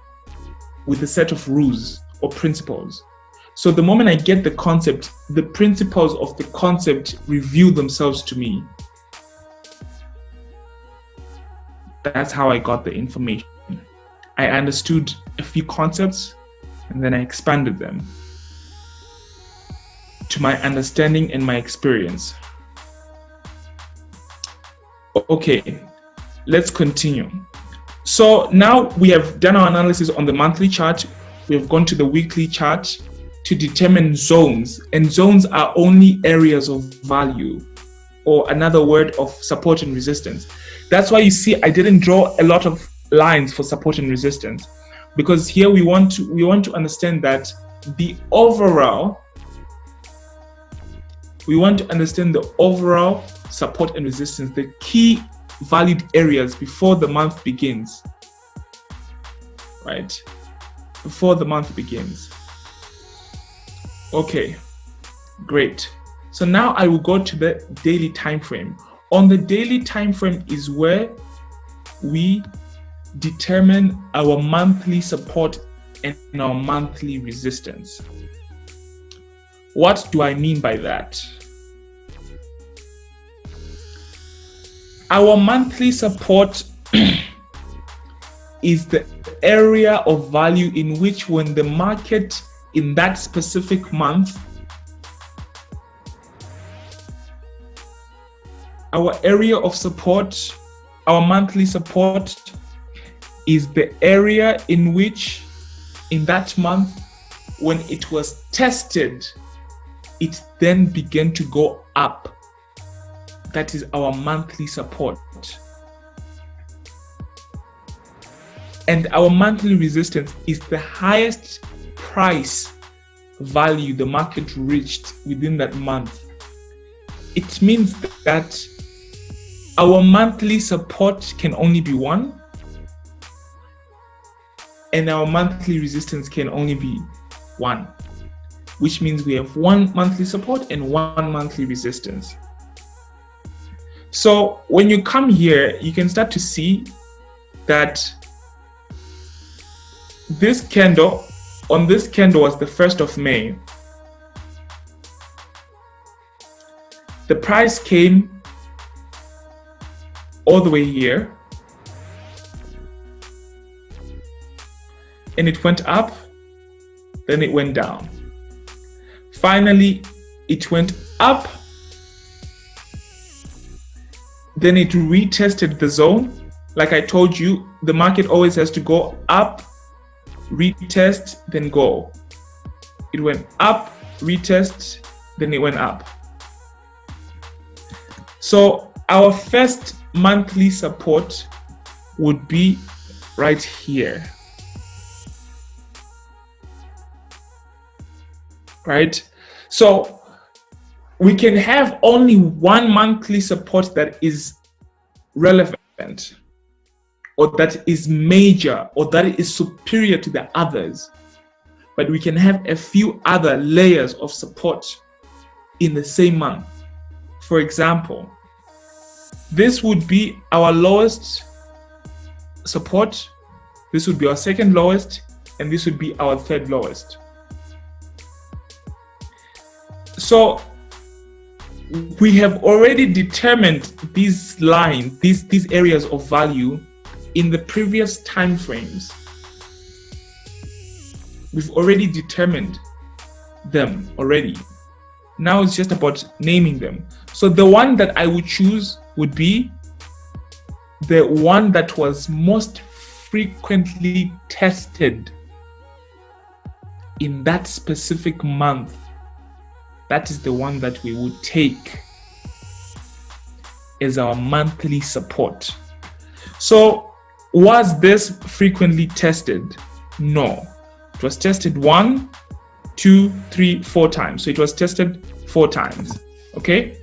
with a set of rules or principles. So the moment I get the concept, the principles of the concept reveal themselves to me. That's how I got the information. I understood a few concepts and then I expanded them to my understanding and my experience. Okay, let's continue. So now we have done our analysis on the monthly chart. We have gone to the weekly chart to determine zones, and zones are only areas of value, or another word of support and resistance. That's why you see I didn't draw a lot of lines for support and resistance, because here we want to understand that we want to understand the overall support and resistance, the key valued areas before the month begins, right? Before the month begins. Okay, great. So now I will go to the daily time frame. On the daily time frame is where we determine our monthly support and our monthly resistance. What do I mean by that? Our monthly support is the area of value in which, when the market in that specific month, our area of support, our monthly support, is the area in which, in that month, when it was tested, it then began to go up. That is our monthly support. And our monthly resistance is the highest price value the market reached within that month. It means that our monthly support can only be 1, and our monthly resistance can only be 1, which means we have 1 monthly support and 1 monthly resistance. So when you come here, you can start to see that this candle, on this candle was the 1st of May. The price came all the way here, and it went up, then it went down. Finally, it went up, then it retested the zone. Like I told you, the market always has to go up, retest, then go. It went up, retest, then it went up. So our first monthly support would be right here, right? So we can have only 1 monthly support that is relevant, or that is major, or that is superior to the others. But we can have a few other layers of support in the same month. For example, this would be our lowest support. this would be our second lowest, and this would be our third lowest. So we have already determined these lines, these areas of value in the previous time frames. We've already determined them already. Now it's just about naming them. So the one that I would choose would be the one that was most frequently tested in that specific month. That is the one that we would take as our monthly support. So was this frequently tested? No. It was tested 1, 2, 3, 4 times. So it was tested 4 times. Okay?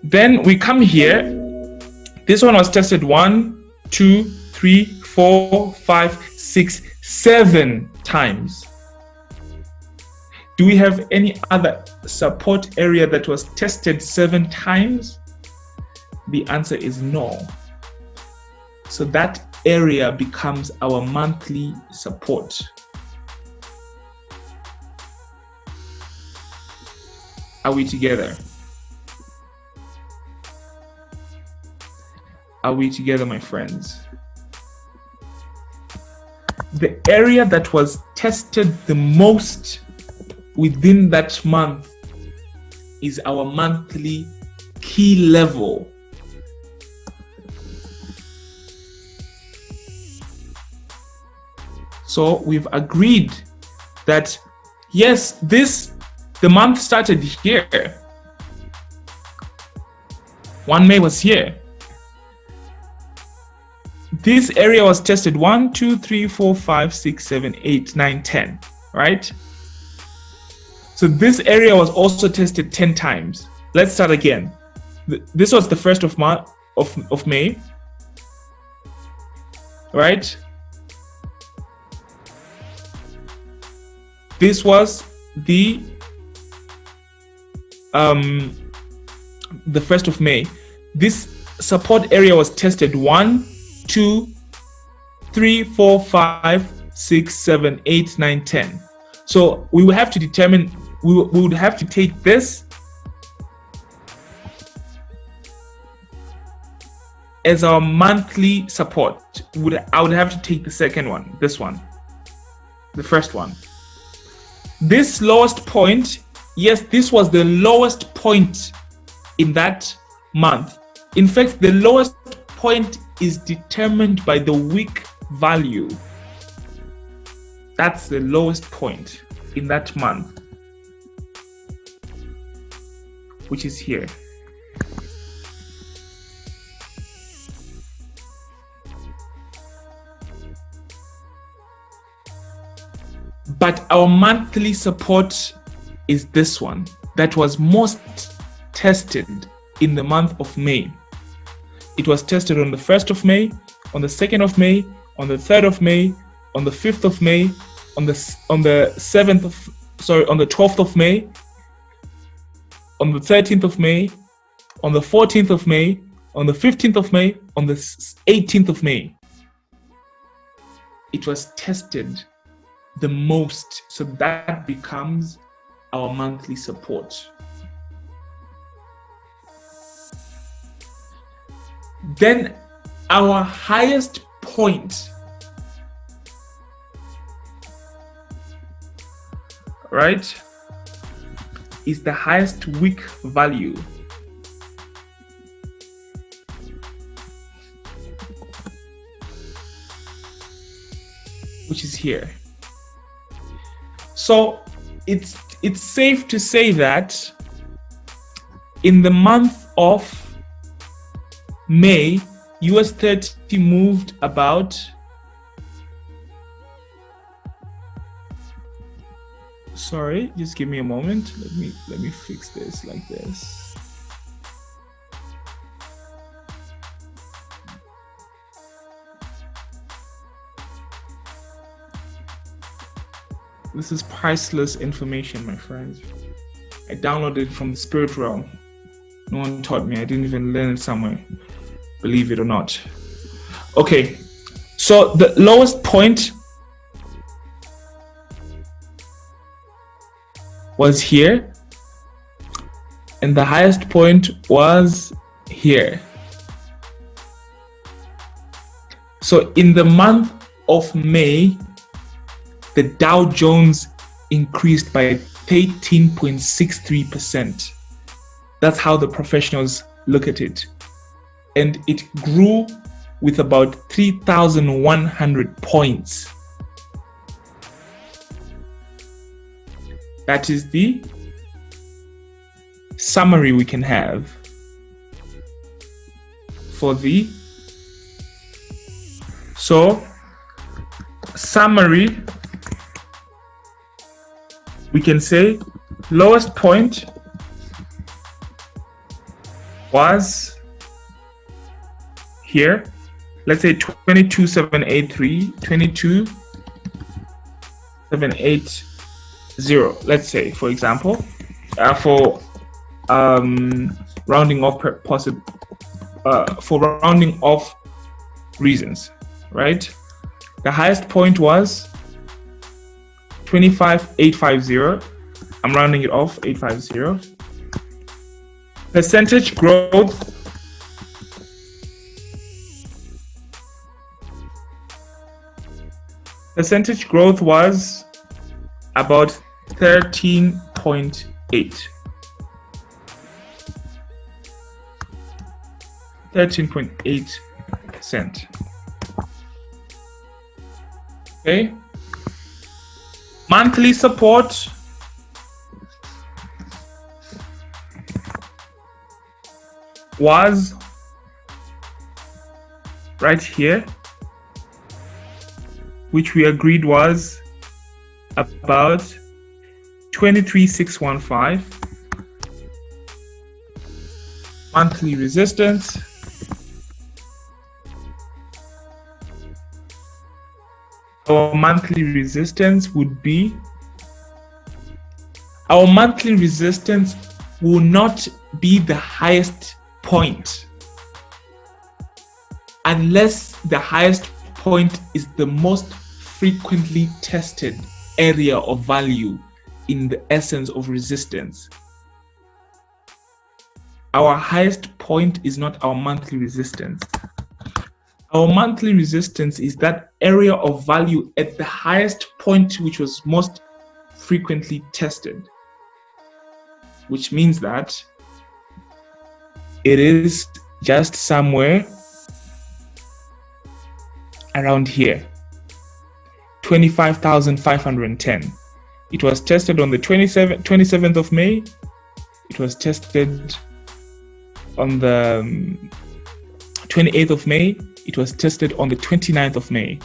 Then we come here. This one was tested 1, 2, 3, 4, 5, 6, 7 times. Do we have any other support area that was tested 7 times? The answer is no. So that area becomes our monthly support. Are we together? Are we together, my friends? The area that was tested the most within that month is our monthly key level. So we've agreed that yes, the month started here. 1 May was here. This area was tested 1, 2, 3, 4, 5, 6, 7, 8, 9, 10, right? So this area was also tested 10 times. Let's start again. This was the 1st of May, right? This was the 1st of May. This support area was tested 1, 2, 3, 4, 5, 6, 7, 8, 9, 10. So we will have to determine, we would have to take this as our monthly support. I would have to take the second one, this one, the first one. This lowest point, yes, this was the lowest point in that month. In fact, the lowest point is determined by the week value. That's the lowest point in that month, which is here. But our monthly support is this one that was most tested in the month of May. It was tested on the 1st of May, on the 2nd of May, on the 3rd of May, on the 5th of May, on the 12th of May, on the 13th of May, on the 14th of May, on the 15th of May, on the 18th of May. It was tested the most, so that becomes our monthly support. Then our highest point, right, is the highest week value. Which is here. So it's safe to say that in the month of May, US30 moved about, sorry, just give me a moment. Let me fix this like this. This is priceless information, my friends. I downloaded it from the spirit realm. No one taught me. I didn't even learn it somewhere. Believe it or not. Okay, So the lowest point was here, and the highest point was here. So in the month of May, the Dow Jones increased by 13.63%. That's how the professionals look at it. And it grew with about 3,100 points. That is the summary we can have for the summary. We can say lowest point was here. Let's say 22,783, 22,780. Let's say, for example, for rounding off for rounding off reasons, right? The highest point was 25,850. I'm rounding it off, 850. Percentage growth was about 13.8. 13.8%. Okay. Monthly support was right here, which we agreed was about 23,615. Monthly resistance our monthly resistance will not be the highest point unless the highest point is the most frequently tested area of value in the essence of resistance. Our highest point is not our monthly resistance. Our monthly resistance is that area of value at the highest point which was most frequently tested, which means that it is just somewhere around here, 25,510. It was tested on the 27th of May. It was tested on the 28th of May. It was tested on the 29th of May.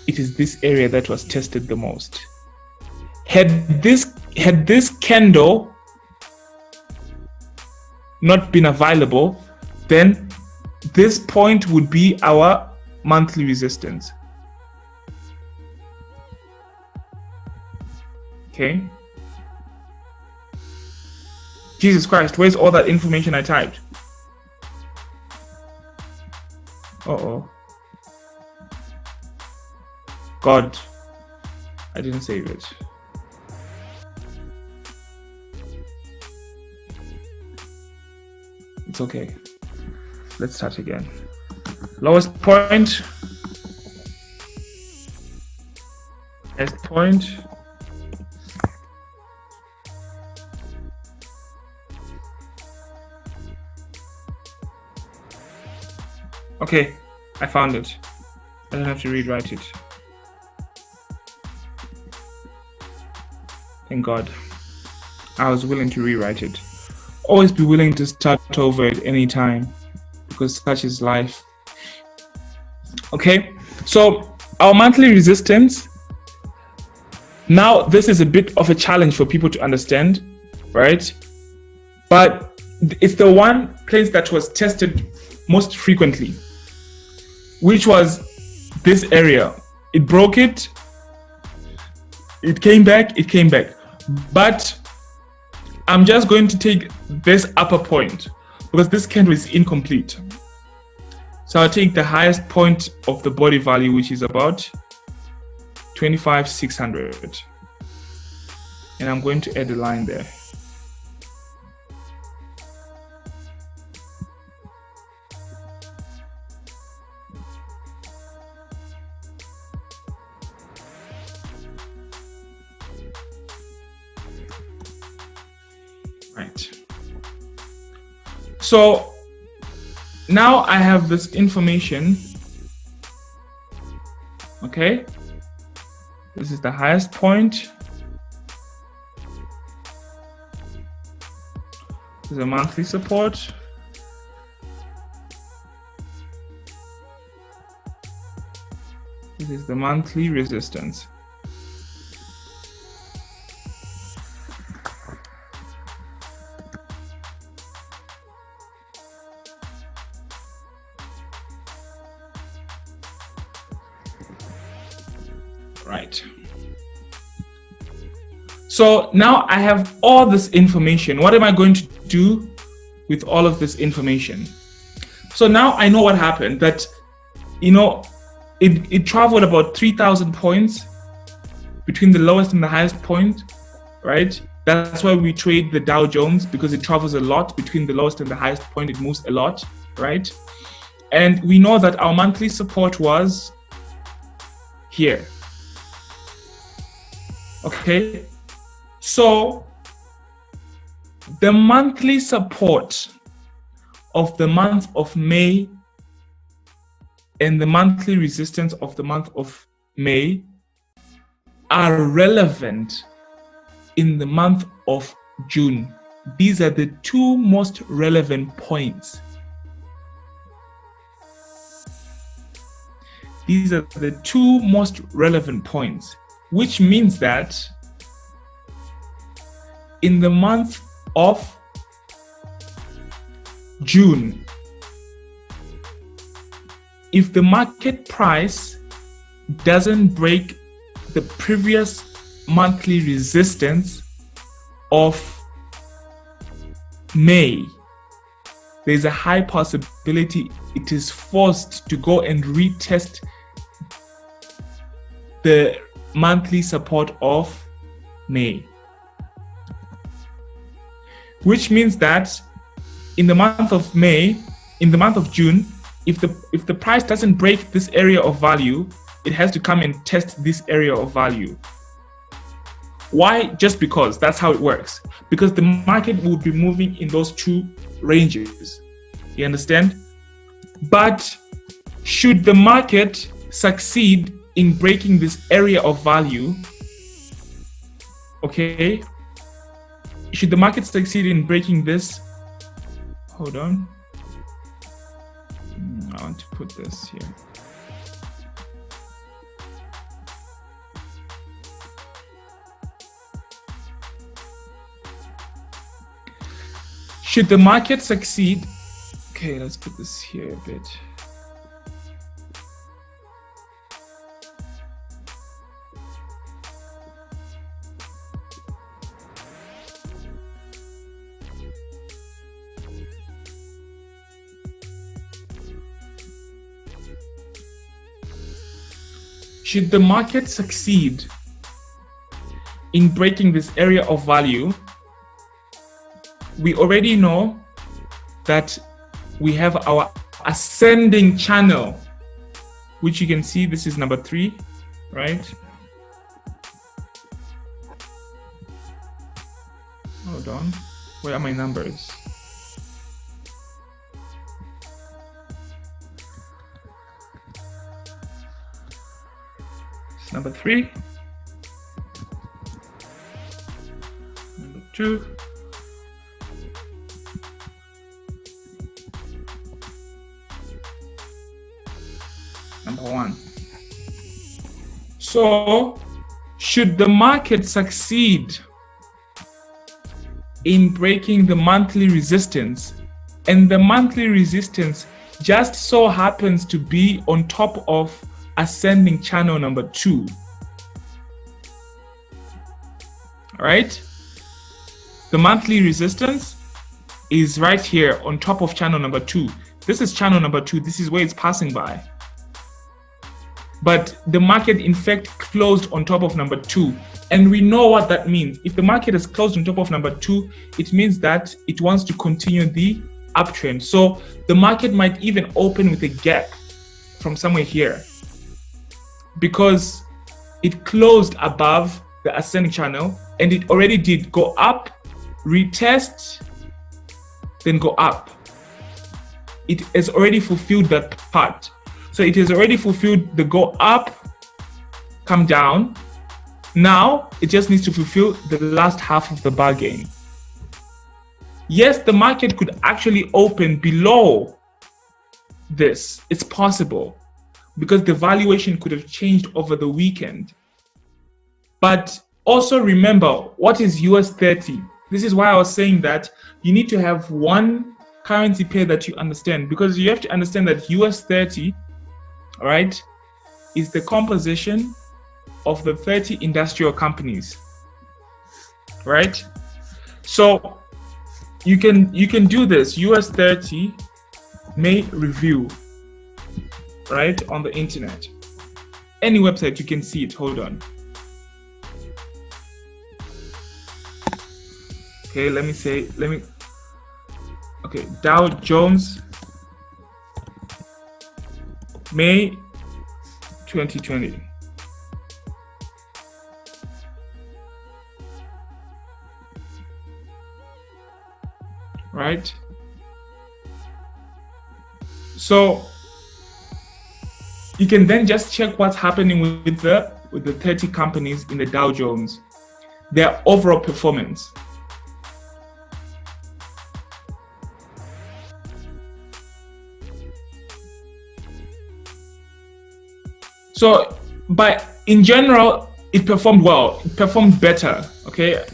It is this area that was tested the most. Had this candle not been available, then this point would be our monthly resistance. Okay. Jesus Christ, where's all that information I typed? Uh-oh. God, I didn't save it. It's okay. Let's start again. Lowest point. Highest point. Okay, I found it. I don't have to rewrite it. Thank God. I was willing to rewrite it. Always be willing to start over at any time, because such is life. Okay, so our monthly resistance. Now, this is a bit of a challenge for people to understand, right? But it's the one place that was tested most frequently, which was this area. It broke it. It came back. But I'm just going to take this upper point because this candle is incomplete. So I'll take the highest point of the body value, which is about 25,600. And I'm going to add a line there. Right. So now I have this information. Okay. This is the highest point. This is a monthly support. This is the monthly resistance. Right. So now I have all this information. What am I going to do with all of this information? So now I know what happened, that, you know, it traveled about 3,000 points between the lowest and the highest point, right? That's why we trade the Dow Jones, because it travels a lot between the lowest and the highest point. It moves a lot, right? And we know that our monthly support was here. Okay, so the monthly support of the month of May and the monthly resistance of the month of May are relevant in the month of June. These are the two most relevant points. These are the two most relevant points, which means that in the month of June, if the market price doesn't break the previous monthly resistance of May, there's a high possibility it is forced to go and retest the monthly support of May. Which means that in the month of May, in the month of June, if the price doesn't break this area of value, it has to come and test this area of value. Why? Just because that's how it works. Because the market will be moving in those two ranges. You understand? But should the market succeed in breaking this area of value, okay, should the market succeed in breaking this, hold on, I want to put this here. Should the market succeed, okay, let's put this here a bit. Should the market succeed in breaking this area of value, we already know that we have our ascending channel, which you can see, this is number 3, right? Hold on, where are my numbers? Number 3, number 2, number 1. So, should the market succeed in breaking the monthly resistance, and the monthly resistance just so happens to be on top of ascending channel number 2, all right? The monthly resistance is right here on top of channel number 2. This is channel number 2. This is where it's passing by. But the market, in fact, closed on top of number 2. And we know what that means. If the market is closed on top of number 2, it means that it wants to continue the uptrend. So the market might even open with a gap from somewhere here, because it closed above the ascending channel and it already did go up, retest, then go up. It has already fulfilled that part. So it has already fulfilled the go up, come down. Now it just needs to fulfill the last half of the bargain. Yes, the market could actually open below this. It's possible, because the valuation could have changed over the weekend. But also remember, what is US30? This is why I was saying that you need to have one currency pair that you understand, because you have to understand that US30, all right, is the composition of the 30 industrial companies, right? So you can do this. US30 May review, right, on the internet. Any website you can see it. Hold on. Okay, okay, Dow Jones May 2020. Right? So you can then just check what's happening with the 30 companies in the Dow Jones, their overall performance. So, in general, it performed well. It performed better, okay?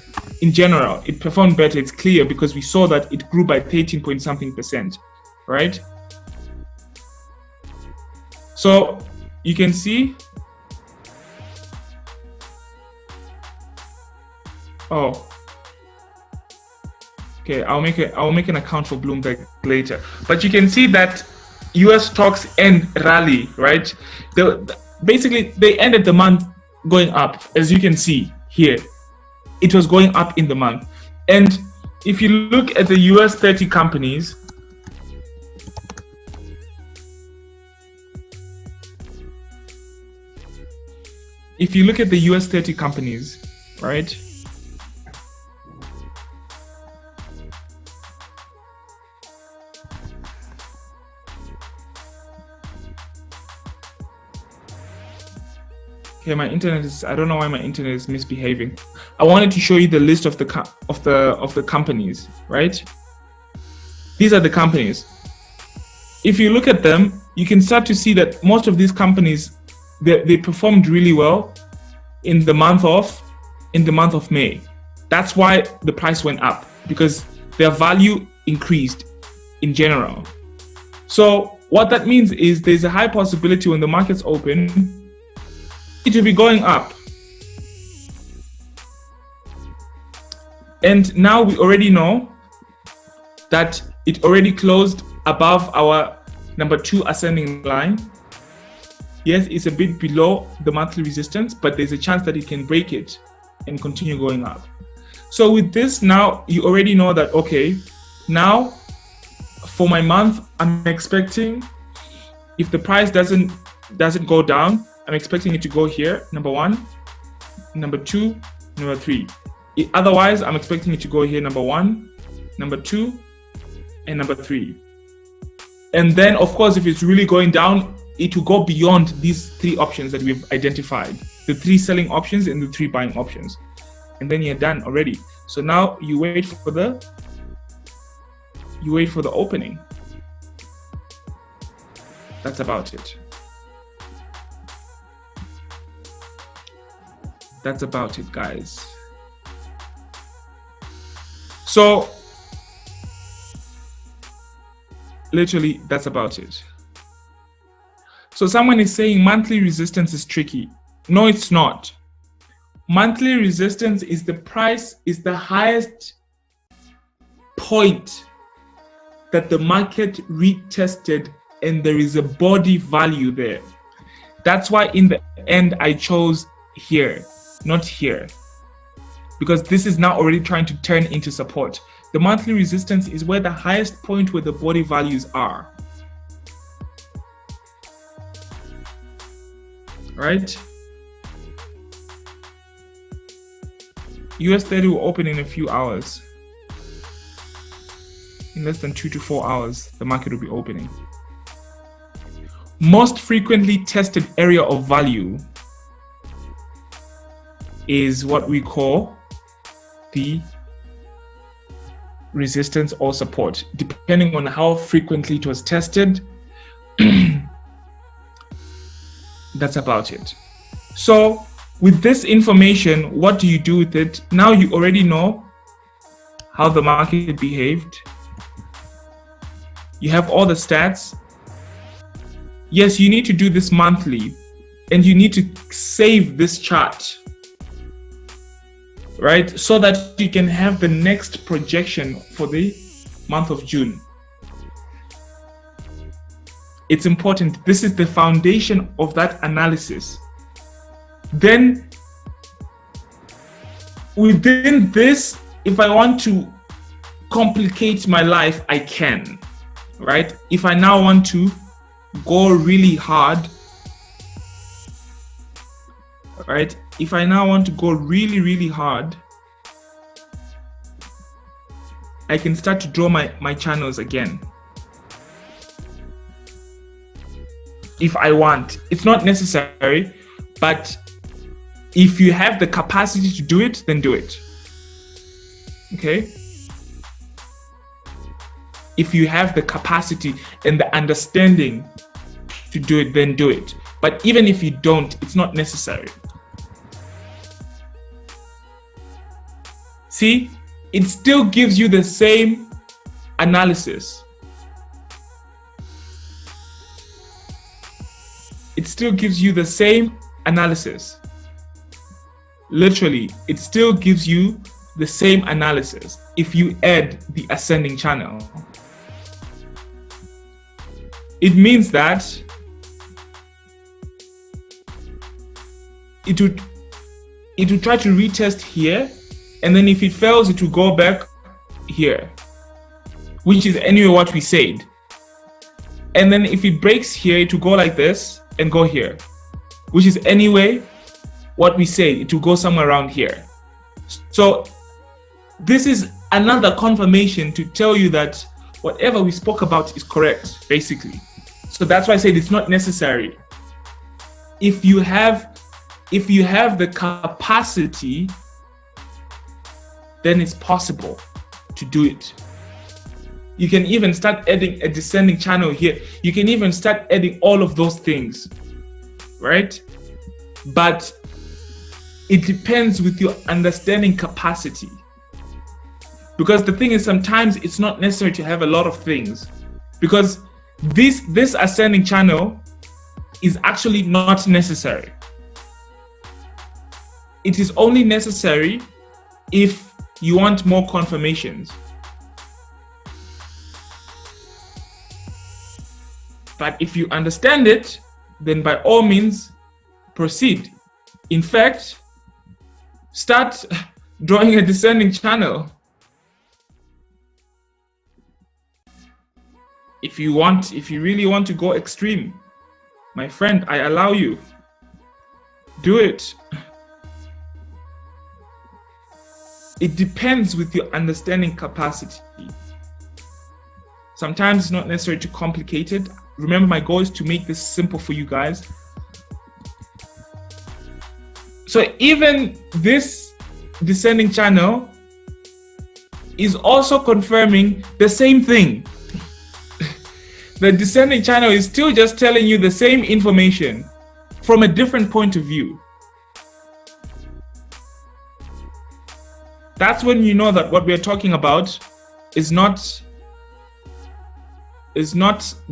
In general, it performed better. It's clear because we saw that it grew by 13 point something %, right? So, you can see, oh, okay, I'll make an account for Bloomberg later. But you can see that US stocks end rally, right? Basically, they ended the month going up, as you can see here. It was going up in the month. And if you look at the US 30 companies, right? Okay, my internet is, I don't know why my internet is misbehaving. I wanted to show you the list of the companies, right? These are the companies. If you look at them, you can start to see that most of these companies, they performed really well in the month of May. That's why the price went up, because their value increased in general. So what that means is there's a high possibility when the markets open, it will be going up. And now we already know that it already closed above our number 2 ascending line. Yes, it's a bit below the monthly resistance, but there's a chance that it can break it and continue going up. So with this, now you already know that, okay, now for my month, I'm expecting, if the price doesn't go down, I'm expecting it to go here, number 1, number 2, number 3. Otherwise, I'm expecting it to go here, number 1, number 2, and number 3. And then, of course, if it's really going down, it will go beyond these 3 options that we've identified, the 3 selling options and the 3 buying options. And then you're done already. So now you wait for the opening. That's about it. That's about it, guys. So literally, that's about it. So someone is saying monthly resistance is tricky. No, it's not. Monthly resistance is the price, is the highest point that the market retested and there is a body value there. That's why in the end I chose here, not here, because this is now already trying to turn into support. The monthly resistance is where the highest point where the body values are. Right? US30 will open in a few hours. In less than 2 to 4 hours, the market will be opening. Most frequently tested area of value is what we call the resistance or support, depending on how frequently it was tested. That's about it. So with this information, what do you do with it? Now you already know how the market behaved. You have all the stats. Yes, you need to do this monthly, and you need to save this chart, right? So that you can have the next projection for the month of June. It's important. This is the foundation of that analysis. Then within this, if I want to complicate my life, I can, right? If I now want to go really hard, right? If I now want to go really, really hard, I can start to draw my channels again. If I want. It's not necessary, but if you have the capacity to do it, then do it. Okay? If you have the capacity and the understanding to do it, then do it. But even if you don't, it's not necessary. See, it still gives you the same analysis. It still gives you the same analysis. Literally, it still gives you the same analysis if you add the ascending channel. It means that it would try to retest here, and then if it fails, it will go back here, which is anyway what we said. And then if it breaks here, it will go like this and go here, which is anyway what we say. It will go somewhere around here. So this is another confirmation to tell you that whatever we spoke about is correct, basically. So that's why I said it's not necessary. If you have the capacity, then it's possible to do it. You can even start adding a descending channel here. You can even start adding all of those things, right? But it depends with your understanding capacity. Because the thing is, sometimes it's not necessary to have a lot of things, because this ascending channel is actually not necessary. It is only necessary if you want more confirmations. But if you understand it, then by all means, proceed. In fact, start drawing a descending channel. If you really want to go extreme, my friend, I allow you. Do it. It depends with your understanding capacity. Sometimes it's not necessary to complicate it. Remember, my goal is to make this simple for you guys. So even this descending channel is also confirming the same thing. The descending channel is still just telling you the same information from a different point of view. That's when you know that what we're talking about is not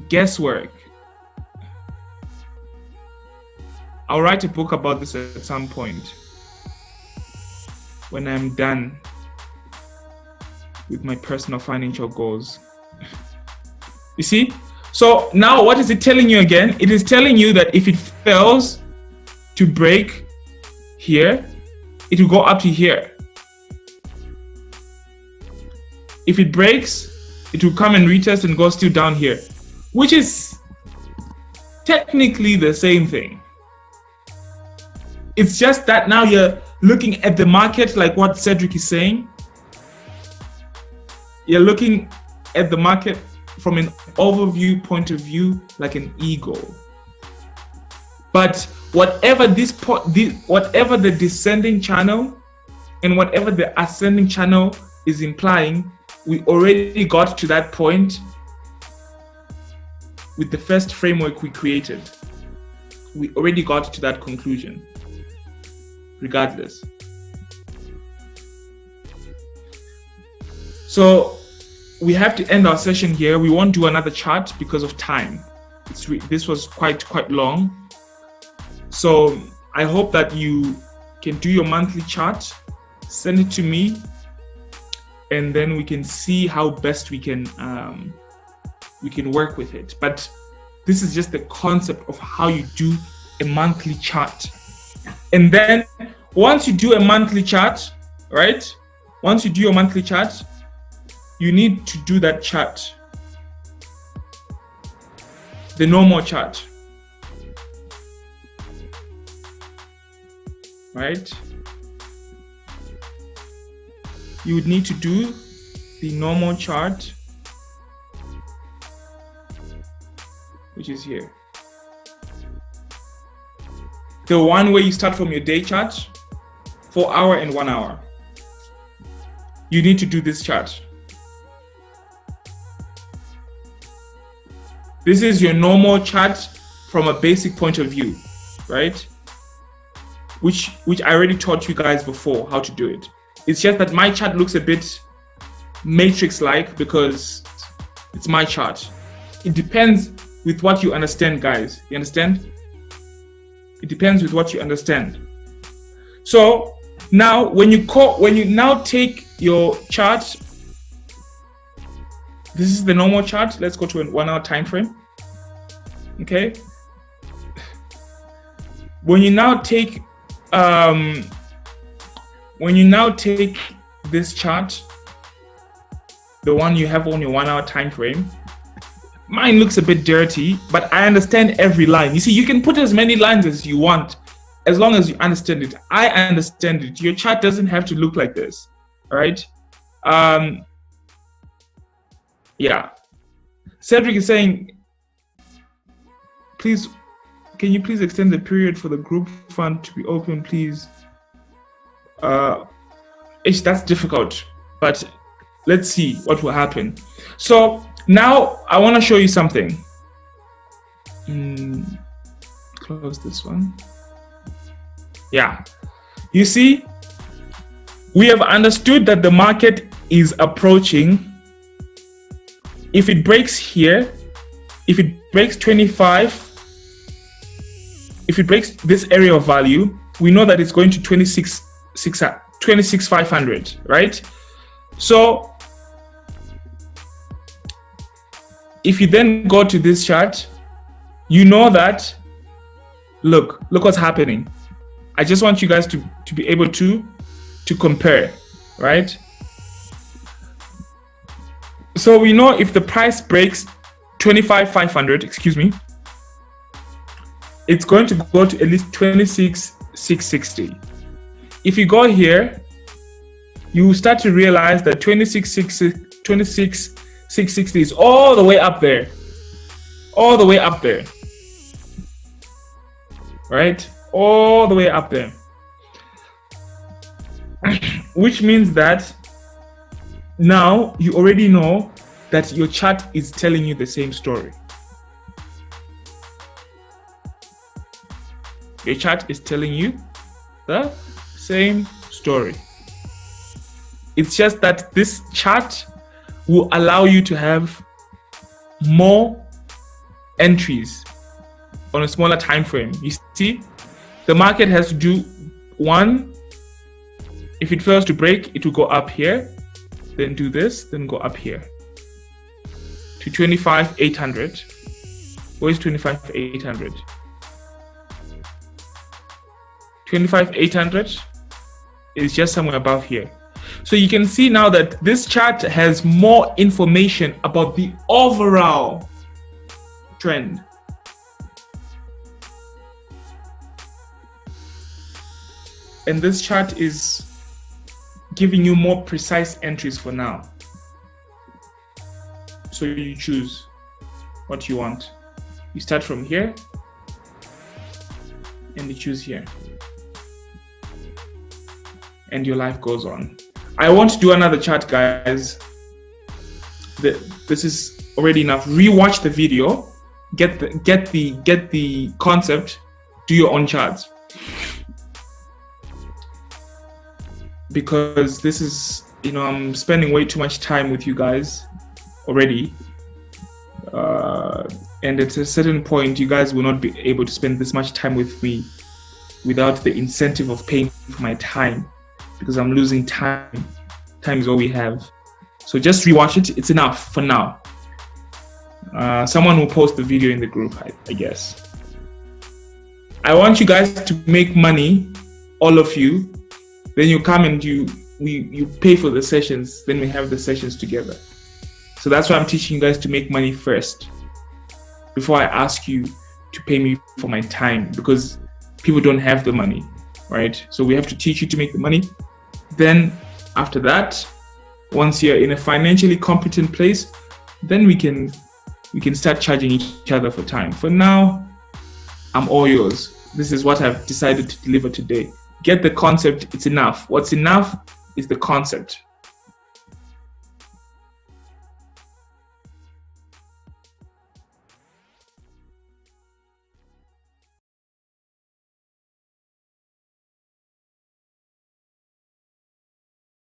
guesswork. I'll write a book about this at some point when I'm done with my personal financial goals. You see? So now what is it telling you again? It is telling you that if it fails to break here, it will go up to here. If it breaks, it will come and retest and go still down here, which is technically the same thing. It's just that now you're looking at the market like what Cedric is saying. You're looking at the market from an overview point of view like an eagle. But whatever whatever the descending channel and whatever the ascending channel is implying, we already got to that point with the first framework we created. We already got to that conclusion, regardless. So we have to end our session here. We won't do another chart because of time. This was quite long. So I hope that you can do your monthly chart, send it to me, and then we can see how best we can work with it. But this is just the concept of how you do a monthly chart. And then once you do a monthly chart, right? Once you do your monthly chart, you need to do that chart, the normal chart, right? You would need to do the normal chart, which is here. The one where you start from your day chart, 4 hour and 1 hour. You need to do this chart. This is your normal chart from a basic point of view, right? Which I already taught you guys before how to do it. It's just that my chart looks a bit matrix-like because it's my chart. It depends with what you understand, guys. You understand? It depends with what you understand. So now when you now take your chart, this is the normal chart. Let's go to a 1 hour time frame. Okay. When you now take this chart, the one you have on your 1 hour time frame, mine looks a bit dirty, but I understand every line. You see, you can put as many lines as you want, as long as you understand it. I understand it. Your chart doesn't have to look like this. All right. Yeah. Cedric is saying, please, can you please extend the period for the group fund to be open, please? That's difficult, but let's see what will happen. So now I want to show you something. Close this one. Yeah. You see, we have understood that the market is approaching. If it breaks here, if it breaks 25, if it breaks this area of value, we know that it's going to 26,500, right? So if you then go to this chart, you know that, look what's happening. I just want you guys to be able to compare, right? So we know if the price breaks 25,500, excuse me, it's going to go to at least 26,660. If you go here, you start to realize that 26,660 is all the way up there. All the way up there. Right? All the way up there. Which means that now you already know that your chart is telling you the same story. Your chart is telling you the same story. It's just that this chart will allow you to have more entries on a smaller time frame. You see, the market has to do one. If it fails to break, it will go up here, then do this, then go up here. to 25,800. Where's 25,800? 25,800 is just somewhere above here. So you can see now that this chart has more information about the overall trend. And this chart is giving you more precise entries for now. So you choose what you want. You start from here and you choose here. And your life goes on. I want to do another chart, guys. This is already enough. Rewatch the video, get the concept, do your own charts. Because this is, I'm spending way too much time with you guys already. And at a certain point, you guys will not be able to spend this much time with me without the incentive of paying for my time, because I'm losing time. Time is all we have. So just rewatch it. It's enough for now. Someone will post the video in the group, I guess. I want you guys to make money, all of you. Then you come and you pay for the sessions. Then we have the sessions together. So that's why I'm teaching you guys to make money first, before I ask you to pay me for my time, because people don't have the money, right? So we have to teach you to make the money. Then after that, once you're in a financially competent place, then we can start charging each other for time. For now, I'm all yours. This is what I've decided to deliver today. Get the concept, it's enough. What's enough is the concept.